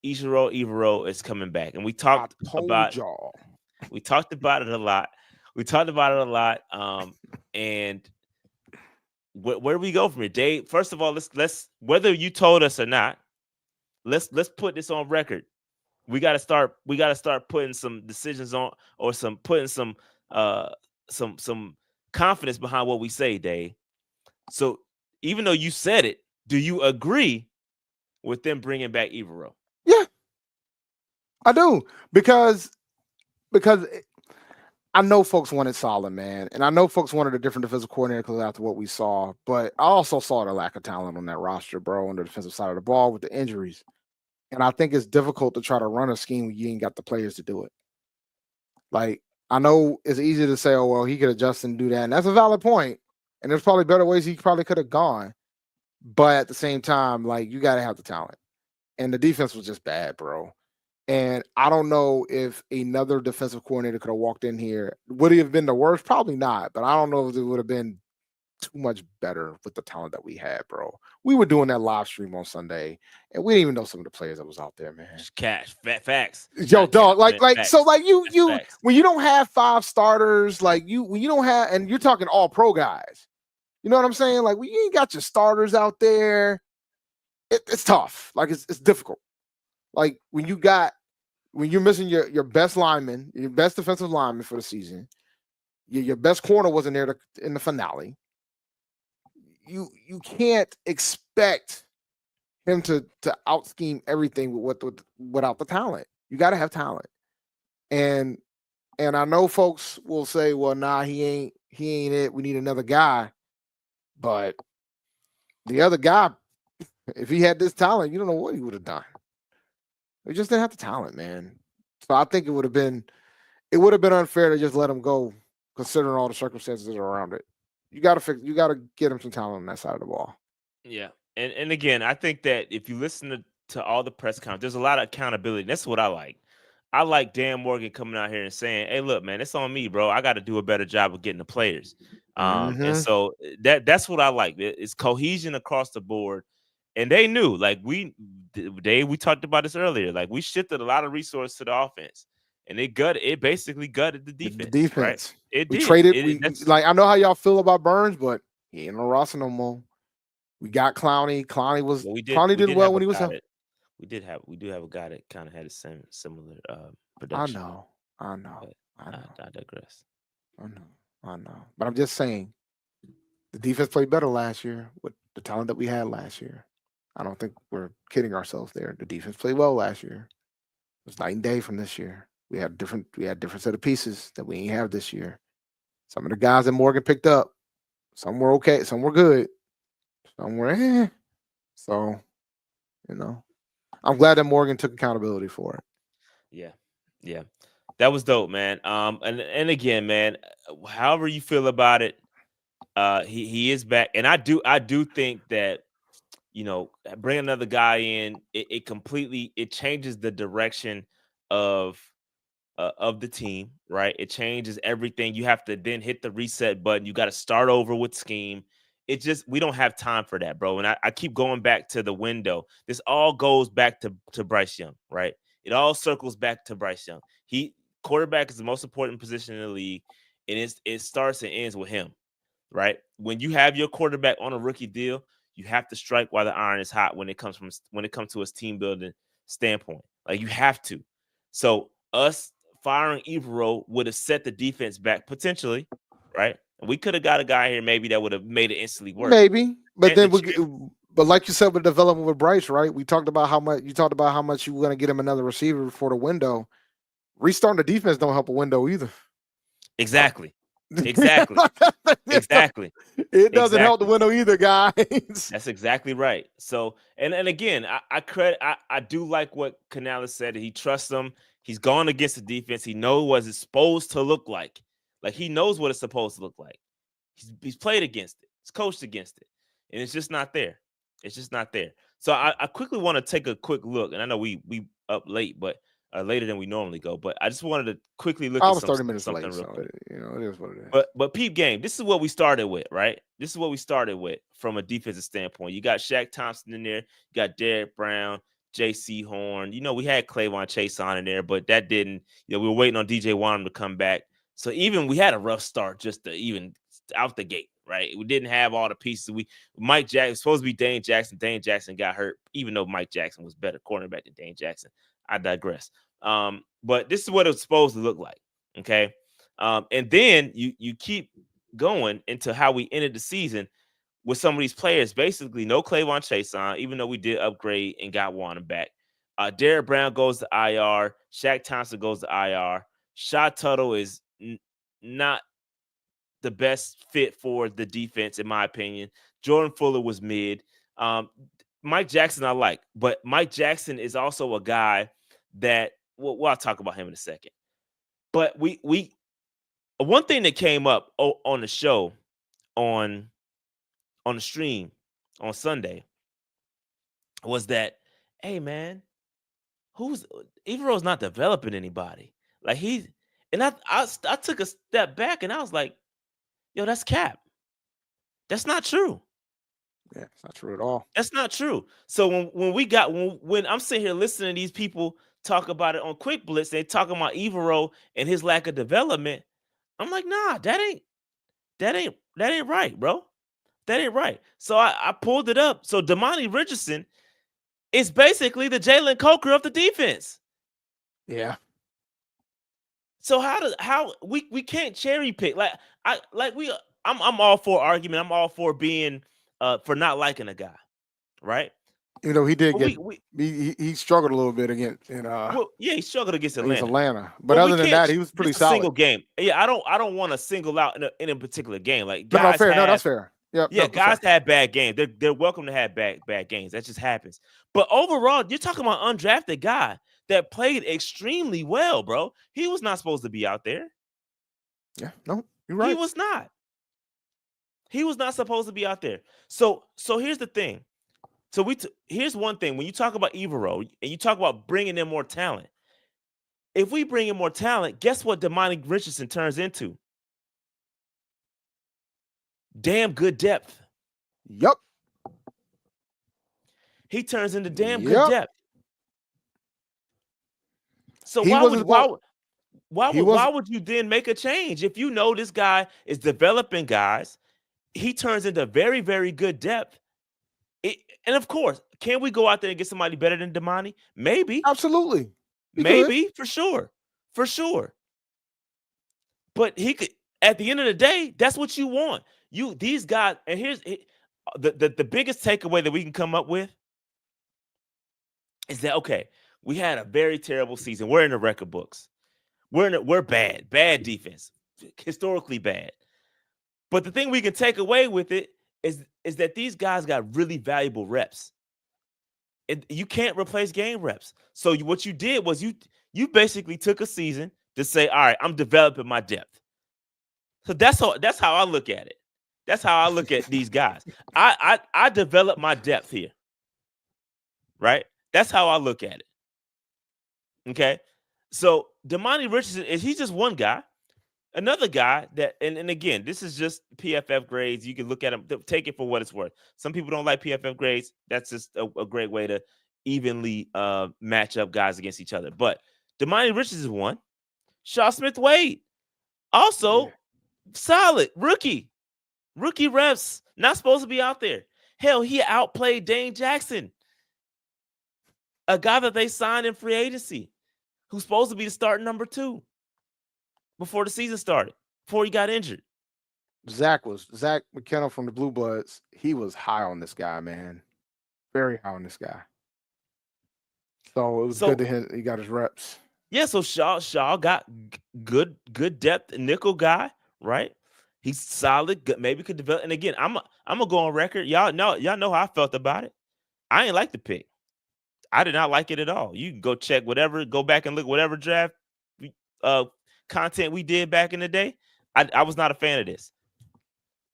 Ejiro Evero is coming back, and we talked about y'all. We talked about it a lot. And where do we go from here, Dave? First of all, let's whether you told us or not, let's put this on record. We got to start putting some decisions on, or putting some confidence behind what we say, Dave. So even though you said it, do you agree with them bringing back Evero? Yeah, I do, because I know folks wanted solid, man, and I know folks wanted a different defensive coordinator because after what we saw, but I also saw the lack of talent on that roster, bro, on the defensive side of the ball with the injuries. And I think it's difficult to try to run a scheme when you ain't got the players to do it. Like, I know it's easy to say, oh, well, he could adjust and do that. And that's a valid point. And there's probably better ways he probably could have gone. But at the same time, like, you got to have the talent. And the defense was just bad, bro. And I don't know if another defensive coordinator could have walked in here. Would he have been the worst? Probably not. But I don't know if it would have been too much better with the talent that we had, bro. We were doing that live stream on Sunday, and we didn't even know some of the players that was out there, man. Cash, facts. Yo, dog, like, facts. So, like, you when you don't have 5 starters, like when you don't have, and you're talking all pro guys, you know what I'm saying? Like, when you ain't got your starters out there, it's tough. Like, it's difficult. Like, when you're missing your best lineman, your best defensive lineman for the season, your best corner wasn't there in the finale. You can't expect him to out scheme everything without the talent. You got to have talent, and I know folks will say, "Well, nah, he ain't it. We need another guy." But the other guy, if he had this talent, you don't know what he would have done. He just didn't have the talent, man. So I think it would have been unfair to just let him go, considering all the circumstances around it. You got to get him some talent on that side of the ball. Yeah. And again, I think that if you listen to all the press conferences, there's a lot of accountability. That's what I like. I like Dan Morgan coming out here and saying, hey, look, man, it's on me, bro. I got to do a better job of getting the players. And so that's what I like. It's cohesion across the board. And they knew, like we talked about this earlier, like we shifted a lot of resources to the offense. And it basically gutted the defense. The defense. Right? It we did. Traded. Like, I know how y'all feel about Burns, but he ain't on the roster no more. We got Clowney. Clowney did well when he was up. We do have a guy that kind of had a similar production. I know. I digress. I know. But I'm just saying, the defense played better last year with the talent that we had last year. I don't think we're kidding ourselves there. The defense played well last year. It was night and day from this year. We had different set of pieces that we ain't have this year. Some of the guys that Morgan picked up, some were okay, some were good, some were So, I'm glad that Morgan took accountability for it. Yeah. That was dope, man. And again, man, however you feel about it, he is back, and I do think that bring another guy in, it completely changes the direction of the team, right? It changes everything. You have to then hit the reset button. You got to start over with scheme. We don't have time for that, bro. And I keep going back to the window. This all goes back to Bryce Young, right? It all circles back to Bryce Young. Quarterback is the most important position in the league, and it starts and ends with him, right? When you have your quarterback on a rookie deal, you have to strike while the iron is hot when it comes to his team building standpoint. Like, you have to. So us firing Evero would have set the defense back potentially, right? And we could have got a guy here maybe that would have made it instantly work. Maybe, but but like you said with development with Bryce, right? We talked about how much you were going to get him another receiver for the window. Restarting the defense don't help a window either. Exactly. Exactly. Exactly. It doesn't help the window either, guys. That's exactly right. So, and again, I do like what Canales said. He trusts them. He's gone against the defense. He knows what it's supposed to look like. Like he knows what it's supposed to look like. He's played against it. He's coached against it, and it's just not there. It's just not there. So I quickly want to take a quick look, and I know we up late, but later than we normally go. But I just wanted to quickly look. I at was 30 minutes late, real so quick. it is what it is. But peep game, this is what we started with, right? This is what we started with from a defensive standpoint. You got Shaq Thompson in there, you got Derrick Brown, Jaycee Horn. We had Clavon Chase on in there, but that didn't. We were waiting on DJ Wanham to come back. So even we had a rough start just to even out the gate, right? We didn't have all the pieces. Mike Jackson was supposed to be Dane Jackson. Dane Jackson got hurt, even though Mike Jackson was better cornerback than Dane Jackson. I digress. But this is what it was supposed to look like. Okay. And then you keep going into how we ended the season with some of these players. Basically, no Clavon Chase on, even though we did upgrade and got Wanham back. Derrick Brown goes to IR. Shaq Thompson goes to IR. Shot Tuttle is not the best fit for the defense, in my opinion. Jordan Fuller was mid. Mike Jackson I like, but Mike Jackson is also a guy that I'll talk about him in a second. But we one thing that came up on the show on the stream on Sunday was that, hey man, Evero's not developing anybody. Like I took a step back and I was like, yo, that's cap. That's not true. Yeah, it's not true at all. That's not true. So when I'm sitting here listening to these people talk about it on Quick Blitz, they talking about Evero and his lack of development. I'm like, nah, that ain't right, bro. That ain't right. So I pulled it up. So Damani Richardson is basically the Jalen Coker of the defense. Yeah. So how we can't cherry pick. I'm all for argument. I'm all for being for not liking a guy, right? He did he struggled a little bit against he struggled against Atlanta. But other than that, he was pretty solid. Single game. Yeah, I don't want to single out in a particular game. Like guys that's fair. Guys had bad games. They're welcome to have bad games. That just happens. But overall, you're talking about an undrafted guy that played extremely well, bro. He was not supposed to be out there. Yeah, no, you're right. He was not. He was not supposed to be out there. So here's the thing. So here's one thing. When you talk about Evero and you talk about bringing in more talent, if we bring in more talent, guess what Damani Richardson turns into? Damn good depth. Yep. He turns into damn good depth. So why would you then make a change if you know this guy is developing guys? He turns into very, very good depth. And of course, can we go out there and get somebody better than Damani? Maybe. Absolutely. Maybe, for sure. For sure. But he could, at the end of the day, that's what you want. These guys, and here's the biggest takeaway that we can come up with is that, okay, we had a very terrible season. We're in the record books. We're bad defense, historically bad. But the thing we can take away with it is that these guys got really valuable reps. And you can't replace game reps. So what you did was you basically took a season to say, all right, I'm developing my depth. So that's how I look at it. That's how I look at these guys. I develop my depth here. Right? That's how I look at it. Okay? So Damani Richardson, he's just one guy. Another guy that, and again, this is just PFF grades. You can look at them, take it for what it's worth. Some people don't like PFF grades. That's just a great way to evenly match up guys against each other. But Damani Richardson is one. Shaw Smith-Wade, also solid. Rookie reps, not supposed to be out there. Hell, he outplayed Dane Jackson, a guy that they signed in free agency, who's supposed to be the starting number 2. Before the season started, before he got injured. Zach McKenna from the Blue Bloods. He was high on this guy, man. Very high on this guy. So it was good to him. He got his reps. Yeah, so Shaw got good depth nickel guy, right? He's solid. Good, maybe could develop. And again, I'm gonna go on record. Y'all know how I felt about it. I ain't like the pick. I did not like it at all. You can go check whatever, go back and look whatever draft content we did back in the day. I was not a fan of this.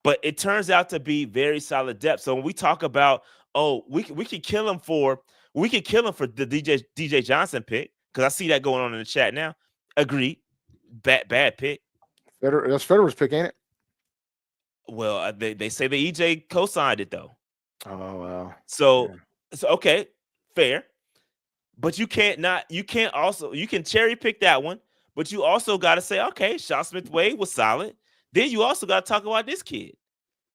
But it turns out to be very solid depth. So when we talk about, we could kill him for the DJ Johnson pick, because I see that going on in the chat now. Agreed. Bad pick. That's Federer's pick, ain't it? Well, they say the EJ co-signed it though. Oh well. So okay, fair. But you can cherry pick that one, but you also got to say, okay, Sean Smith Wade was solid. Then you also got to talk about this kid,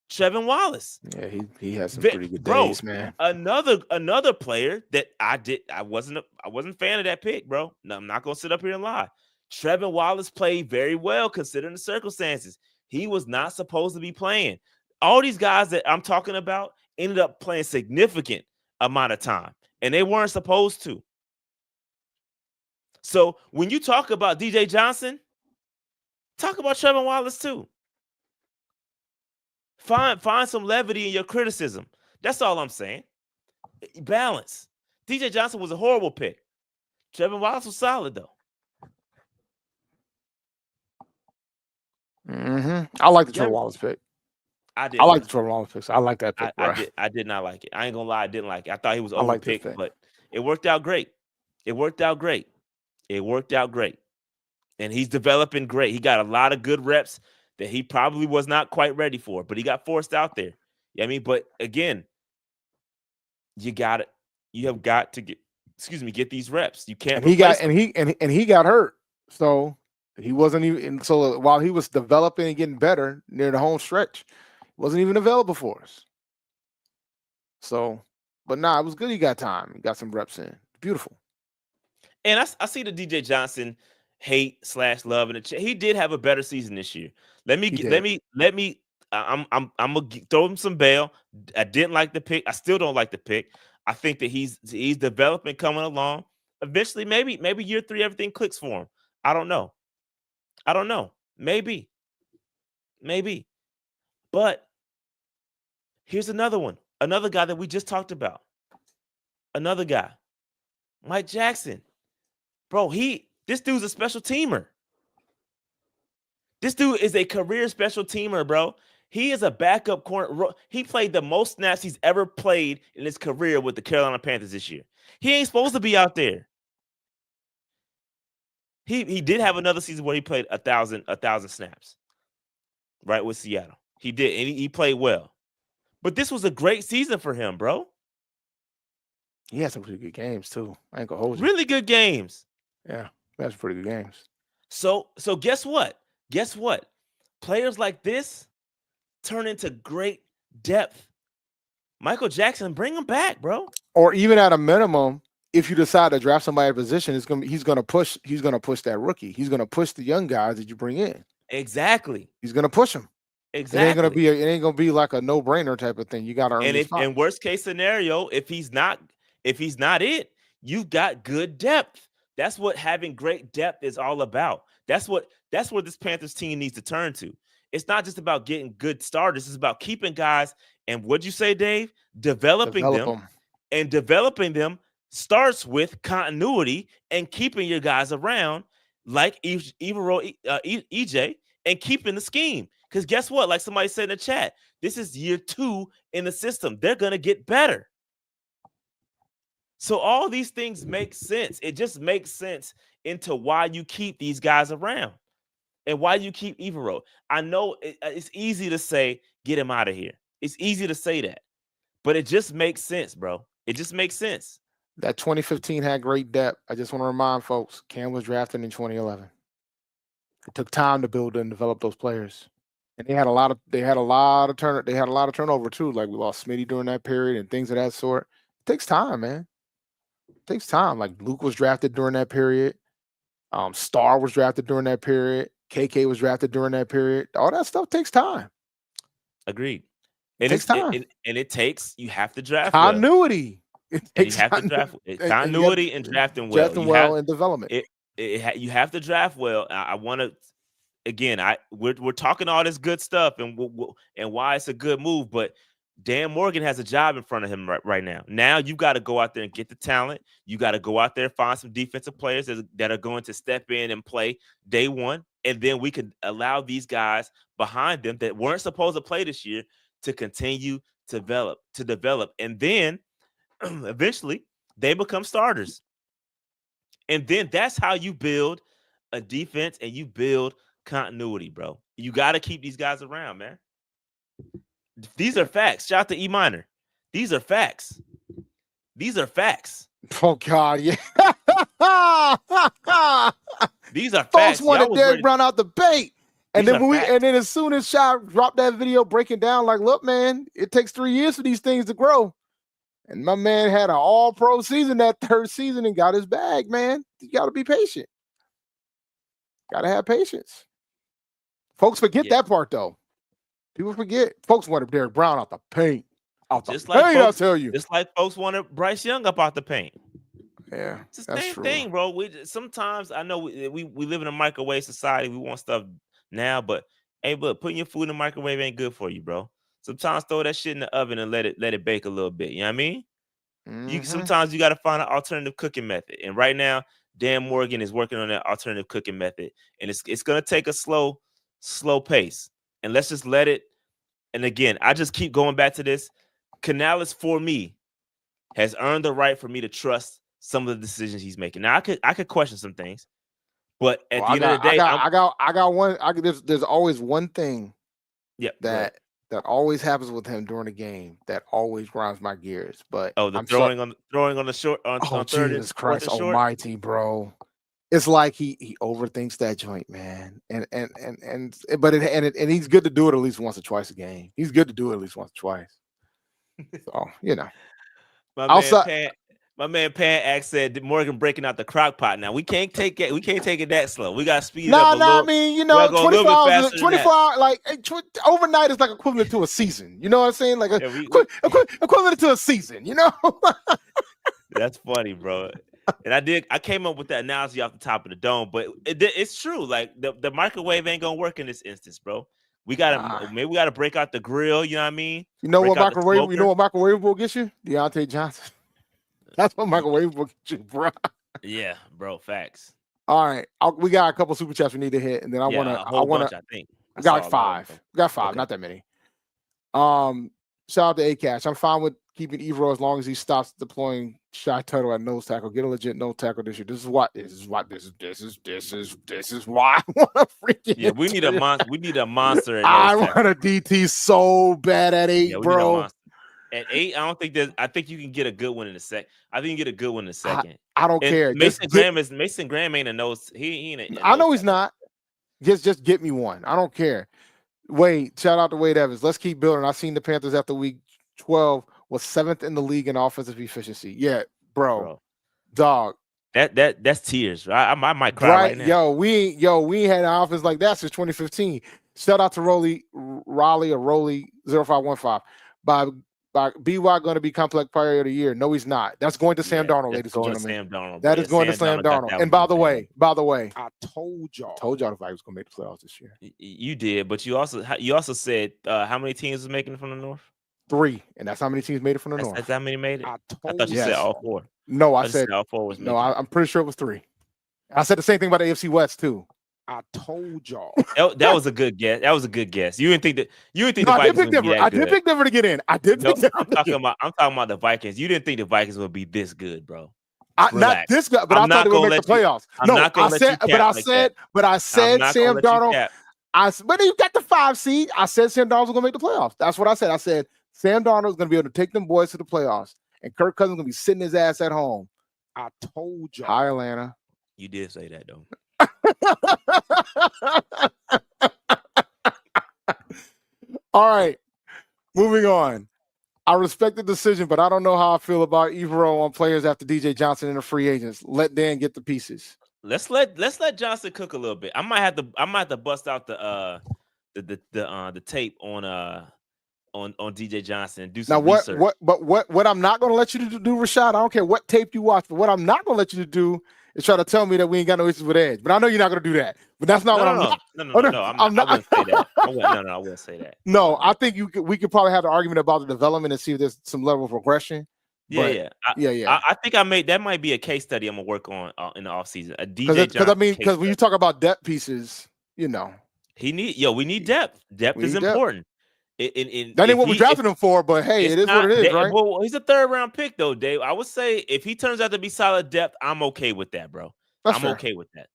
Trevin Wallace. Yeah, he has some pretty good days, man. Another player that I wasn't a fan of that pick, bro. No, I'm not gonna sit up here and lie. Trevin Wallace played very well considering the circumstances. He was not supposed to be playing. All these guys that I'm talking about ended up playing significant amount of time, and they weren't supposed to. So when you talk about DJ Johnson, talk about Trevin Wallace too. Find some levity in your criticism. That's all I'm saying. Balance. DJ Johnson was a horrible pick. Trevin Wallace was solid though. I like the Trevor Wallace pick. I like the Trevor Wallace pick. So I like that pick. I did not like it. I ain't gonna lie, I didn't like it. I thought he was overpicked, but it worked out great. It worked out great. And he's developing great. He got a lot of good reps that he probably was not quite ready for, but he got forced out there. You know what I mean? But again, you have got to get these reps. You can't. And he got hurt. So he wasn't even. So while he was developing and getting better near the home stretch, wasn't even available for us. So, but it was good. He got time. He got some reps in. Beautiful. And I see the DJ Johnson hate/love in the chat. He did have a better season this year. I'm gonna throw him some bail. I didn't like the pick. I still don't like the pick. I think that he's developing, coming along. Eventually, maybe year 3, everything clicks for him. I don't know. Maybe. But here's another one. Another guy that we just talked about. Another guy. Mike Jackson. Bro, this dude's a special teamer. This dude is a career special teamer, bro. He is a backup corner. He played the most snaps he's ever played in his career with the Carolina Panthers this year. He ain't supposed to be out there. He did have another season where he played 1,000 snaps, right, with Seattle. He did, and he played well. But this was a great season for him, bro. He had some pretty good games too. I ain't gonna hold you. Really good games. Yeah, that's pretty good games. So guess what? Players like this turn into great depth. Michael Jackson, bring him back, bro. Or even at a minimum, if you decide to draft somebody at a position, he's gonna push that rookie. He's gonna push the young guys that you bring in. Exactly. He's gonna push them. Exactly. It ain't gonna be like a no-brainer type of thing. You gotta earn the spot. And worst case scenario, if he's not it, you got good depth. That's what having great depth is all about. That's what this Panthers team needs to turn to. It's not just about getting good starters. It's about keeping guys. And what'd you say, Dave? Developing them. And developing them starts with continuity and keeping your guys around, like Evero, EJ, and keeping the scheme. Because guess what? Like somebody said in the chat, this is year 2 in the system. They're going to get better. So all these things make sense. It just makes sense into why you keep these guys around and why you keep Evero. I know it's easy to say, get him out of here. It's easy to say that, but it just makes sense, bro. It just makes sense. That 2015 had great depth. I just want to remind folks, Cam was drafted in 2011. It took time to build and develop those players. And they had a lot of turnover too. Like we lost Smitty during that period and things of that sort. It takes time, man. It takes time. Like Luke was drafted during that period. Star was drafted during that period. KK was drafted during that period. All that stuff takes time. Agreed. It takes time. You have to draft continuity. Well. You have to draft continuity and drafting well. Drafting well and development. You have to draft well. I want to again, we're talking all this good stuff and why it's a good move, but Dan Morgan has a job in front of him right now. Now you got to go out there and get the talent. You got to go out there and find some defensive players that are going to step in and play day one, and then we could allow these guys behind them that weren't supposed to play this year to continue to develop, and then eventually they become starters. And then that's how you build a defense and you build continuity, bro. You got to keep these guys around, man. These are facts. Shout out to E Minor. These are facts. These are facts. Oh God, yeah. These are Folks facts. wanted Derrick Brown out the bait. And then as soon as Shy dropped that video breaking down, like, look, man, it takes 3 years for these things to grow. And my man had an all-pro season that third season and got his bag, man. You got to be patient. Got to have patience. Folks forget that part, though. People forget. Folks wanted Derrick Brown out the paint. I'll tell you. Just like folks wanted Bryce Young up out the paint. Yeah, it's the same thing, bro. Sometimes I know we live in a microwave society. We want stuff now, but hey, putting your food in the microwave ain't good for you, bro. Sometimes throw that shit in the oven and let it bake a little bit. You know what I mean? Mm-hmm. Sometimes you got to find an alternative cooking method. And right now, Dan Morgan is working on that alternative cooking method, and it's gonna take a slow pace. And let's just let it. And again, I just keep going back to this. Canales, for me, has earned the right for me to trust some of the decisions he's making. Now, I could question some things, but at the end of the day, I got one. There's always one thing. That always happens with him during the game that always grinds my gears. But throwing on the short on third. Jesus Christ Almighty, bro! It's like he overthinks that joint, man. And he's good to do it at least once or twice a game. He's good to do it at least once or twice. So my man Pan Axe said Morgan breaking out the crock pot. Now we can't take it that slow. We gotta speed it up a little. I mean, 24 hours, 24 hours, like overnight is like equivalent to a season. You know what I'm saying? Like equivalent to a season. You know? That's funny, bro. And I came up with that analogy off the top of the dome, but it's true. Like the microwave ain't gonna work in this instance, bro. We gotta break out the grill. You know what I mean? You know what microwave will get you? Deontay Johnson. That's what microwave will get you, bro. Yeah, bro. Facts. All right, we got a couple super chats we need to hit, and then I want to. I think we got like 5. We got 5, okay. Not that many. Shout out to A-Cash. I'm fine with keeping Evero as long as he stops deploying Shy Tuttle at nose tackle. Get a legit nose tackle this year. This is why I want to freaking. Yeah, we need a monster. We need a monster. I want a DT so bad at 8, bro. At 8, I think you can get a good one in the second. I think you can get a good one in the second. I don't care. Mason Graham ain't a nose. He ain't. I know he's not. Just get me one. I don't care. Wade, shout out to Wade Evans. Let's keep building. I seen the Panthers after week 12 was 7th in the league in offensive efficiency. Yeah, bro. Dog. That's tears. I might cry right now. Yo, we ain't had an offense like that since 2015. Shout out to Raleigh 0515. By BY going to be complex player of the year. No, he's not. That's going to Sam Darnold, ladies and gentlemen. That is going to Sam Darnold. And by the way, I told y'all the Vikings going to make the playoffs this year. You did, but you also said how many teams was making it from the North? 3, and that's how many teams made it from the North. That's how many made it? I thought you said all 4. No, I said all 4 was. No, I'm pretty sure it was 3. I said the same thing about the AFC West too. I told y'all. That was a good guess. That was a good guess. You didn't think the Vikings would be that good. I did pick Denver to get in. I did pick Denver. I'm talking about the Vikings. You didn't think the Vikings would be this good, bro. Not this good, but I thought they would make the playoffs. I said Sam Darnold. But you got the 5 seed. I said Sam Darnold was going to make the playoffs. That's what I said. I said Sam Darnold is going to be able to take them boys to the playoffs, and Kirk Cousins is going to be sitting his ass at home. I told you. Hi, Atlanta. You did say that, though. All right, moving on. I respect the decision, but I don't know how I feel about Evero on players after DJ Johnson and the free agents. Let Dan get the pieces. Let's let Johnson cook a little bit. I might have to bust out the tape on DJ Johnson and do some research. What I'm not going to let you do, Rashad. I don't care what tape you watch, but what I'm not going to let you do is try to tell me that we ain't got no issues with edge. But I know you're not gonna do that. But that's not what I'm not. No. I'm not. I wouldn't say that. I wouldn't say that. No, I think we could probably have an argument about the development and see if there's some level of progression. Yeah. I think that might be a case study I'm gonna work on in the offseason. A DJ Johnson. Because when you talk about depth pieces, we need depth. Depth is important. That ain't what we drafted him for, but hey, it is what it is, right? Well, he's a 3rd round pick, though, Dave. I would say if he turns out to be solid depth, I'm okay with that, bro. I'm okay with that.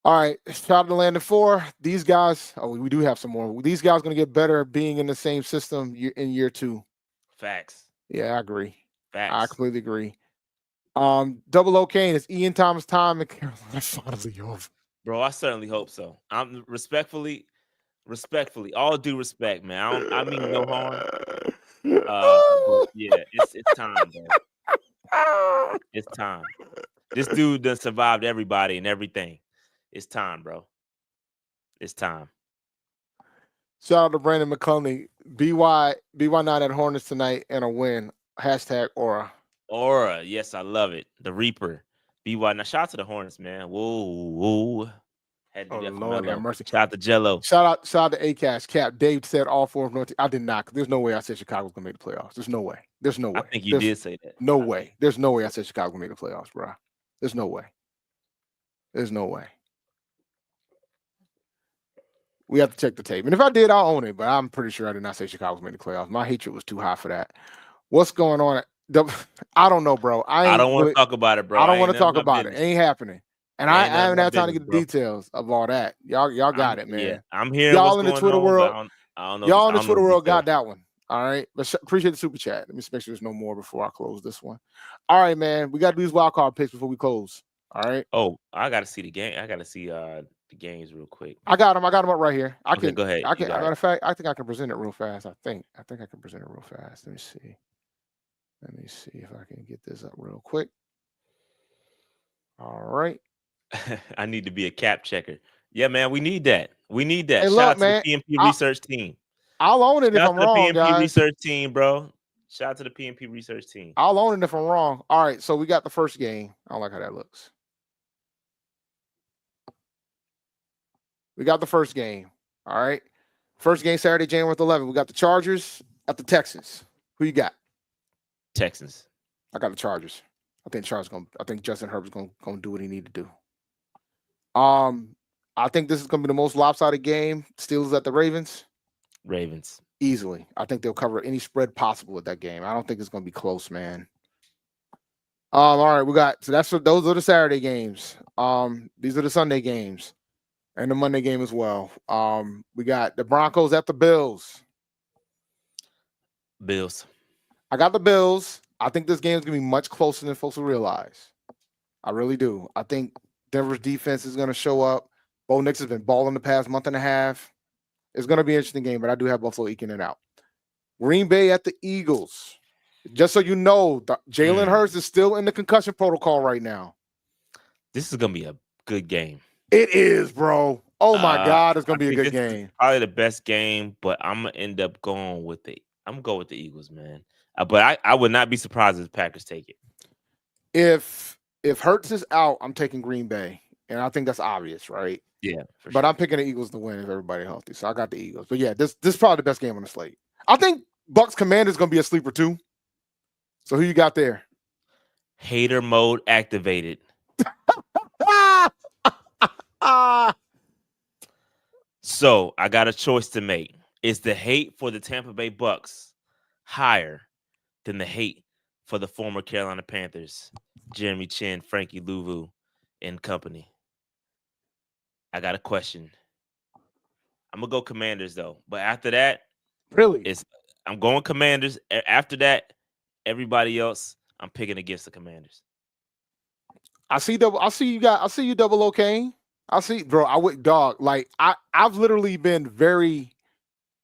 All right, shout out to Landon 4. These guys, we do have some more. These guys going to get better being in the same system in year 2. Facts. Yeah, I agree. Facts. I completely agree. Double O Kane, is Ian Thomas time and Carolina finally over? Bro, I certainly hope so. I'm respectfully, all due respect, man. I mean no harm. But yeah, it's time, bro. It's time. This dude done survived everybody and everything. It's time, bro. It's time. Shout out to Brandon McClelney. BY9 at Hornets tonight and a win. #Aura. Aura, yes, I love it. The Reaper. BY. Now shout out to the Hornets, man. Whoa. Had to do that for Lord have mercy. Shout out to Jello. Shout out to ACAST. Cap. Dave said all 4 of North. I did not. There's no way I said Chicago was gonna make the playoffs. There's no way. I think you did say that. No way. There's no way I said Chicago would make the playoffs, bro. There's no way. We have to check the tape. And if I did, I'll own it. But I'm pretty sure I did not say Chicago was making the playoffs. My hatred was too high for that. What's going on? I don't know, bro. I don't want to talk about it, bro. I don't want to talk about it. It ain't happening. And I haven't had time to get the details of all that. Y'all got it, man. Yeah, I'm here. Y'all in the Twitter world. I don't know. Y'all in the Twitter world got that one. All right. But appreciate the super chat. Let me make sure there's no more before I close this one. All right, man. We got to do these wild card picks before we close. All right. Oh, I got to see the game. I got to see the games real quick. I got them up right here. Go ahead. Matter of fact, I think I can present it real fast. I think I can present it real fast. Let me see if I can get this up real quick. All right. I need to be a cap checker. Yeah, man, we need that. Hey, Shout out to the PNP research team. I'll own it if I'm wrong, guys. Shout out to the PNP research team, bro. Shout out to the PNP research team. I'll own it if I'm wrong. All right, so we got the first game. I don't like how that looks. We got the first game. All right. First game Saturday, January 11th. We got the Chargers at the Texans. Who you got? Texans. I got the Chargers. I think Justin Herbert's gonna do what he need to do. I think this is gonna be the most lopsided game. Steelers at the Ravens. Ravens. Easily. I think they'll cover any spread possible with that game. I don't think it's gonna be close, man. All right, those are the Saturday games. These are the Sunday games. And the Monday game as well. We got the Broncos at the Bills. Bills. I got the Bills. I think this game is going to be much closer than folks will realize. I really do. I think Denver's defense is going to show up. Bo Nix has been balling the past month and a half. It's going to be an interesting game, but I do have Buffalo eking it out. Green Bay at the Eagles. Just so you know, Jalen Hurts is still in the concussion protocol right now. This is going to be a good game. It is, bro. Oh, my God. It's going to be a good game. Probably the best game, but I'm going to end up going with the Eagles, man. But I would not be surprised if the Packers take it. If Hurts is out, I'm taking Green Bay. And I think that's obvious, right? Yeah. But I'm picking the Eagles to win if everybody healthy. So I got the Eagles. But yeah, this is probably the best game on the slate. I think Bucks Commanders is going to be a sleeper too. So who you got there? Hater mode activated. So I got a choice to make. Is the hate for the Tampa Bay Bucks higher than the hate for the former Carolina Panthers, Jeremy Chin, Frankie Louvu, and company? I got a question. I'm gonna go Commanders though, but after that, I'm going Commanders. After that, everybody else, I'm picking against the Commanders. I see you double okay. I see, bro. I would I've literally been very.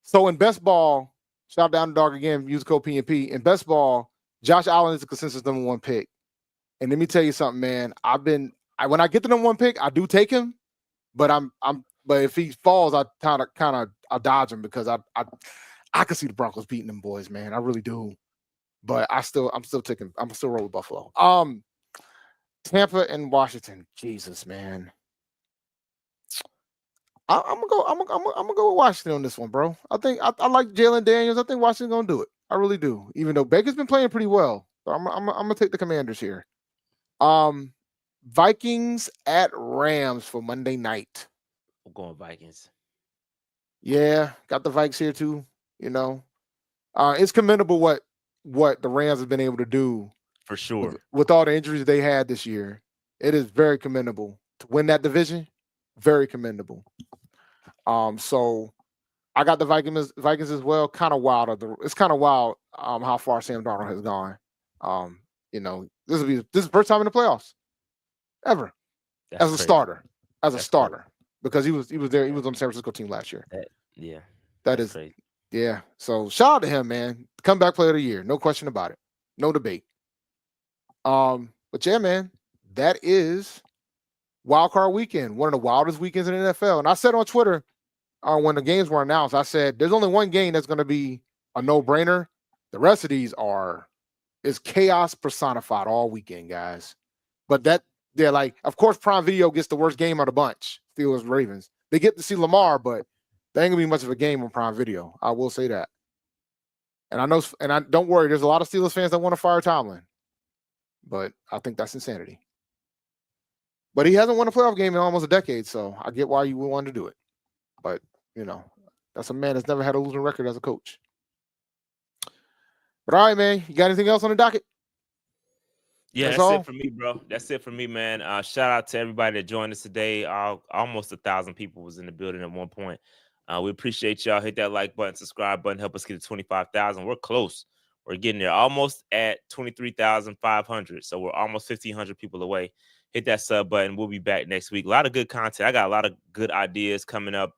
So in best ball, shout out down to dog again. Use code PNP. In best ball, Josh Allen is the consensus #1 pick. And let me tell you something, man. When I get the #1 pick, I do take him. But but if he falls, I kind of dodge him because I can see the Broncos beating them boys, man. I really do. But I'm still rolling Buffalo. Tampa and Washington. Jesus, man. I'm gonna go with Washington on this one, bro. I think I like Jalen Daniels. I think Washington's gonna do it. I really do. Even though Baker's been playing pretty well, so I'm gonna take the Commanders here. Vikings at Rams for Monday night. I'm going Vikings. Yeah, got the Vikes here too. You know, it's commendable what the Rams have been able to do For sure. with all the injuries they had this year. It is very commendable to win that division. Very commendable. So I got the Vikings as well. Kind of wild. It's kind of wild how far Sam Darnold has gone. You know, this is the first time in the playoffs ever. That's as a crazy. starter. As a That's starter. crazy. Because he was there, he was on the San Francisco team last year. Yeah. That That's is crazy. yeah. So shout out to him, man. Comeback player of the year. No question about it. No debate. But yeah, man, that is wild card weekend. One of the wildest weekends in the NFL. And I said on Twitter, when the games were announced, I said there's only one game that's going to be a no-brainer. The rest of these is chaos personified all weekend, guys. But they're like, of course, Prime Video gets the worst game of the bunch. Steelers Ravens. They get to see Lamar, but there ain't gonna be much of a game on Prime Video. I will say that. And I don't worry. There's a lot of Steelers fans that want to fire Tomlin, but I think that's insanity. But he hasn't won a playoff game in almost a decade, so I get why you would want to do it. But you know, that's a man that's never had a losing record as a coach. But all right, man. You got anything else on the docket? Yeah, that's it for me, bro. That's it for me, man. Shout out to everybody that joined us today. Almost 1,000 people was in the building at one point. We appreciate y'all. Hit that like button, subscribe button, help us get to 25,000. We're close. We're getting there, almost at 23,500. So we're almost 1,500 people away. Hit that sub button. We'll be back next week. A lot of good content. I got a lot of good ideas coming up.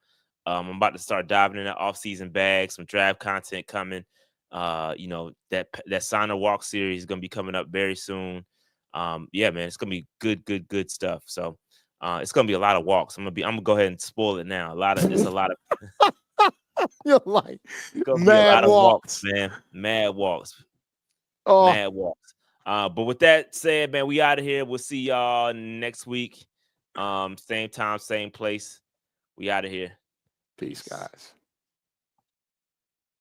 I'm about to start diving into off-season bags, some draft content coming. You know, that signer walk series is gonna be coming up very soon. Yeah, man, it's gonna be good stuff. So it's gonna be a lot of walks. I'm gonna go ahead and spoil it now. It's a lot of You're like mad walks, man. Mad walks. Oh. Mad walks. But with that said, man, we out of here. We'll see y'all next week. Same time, same place. We out of here. Peace, guys.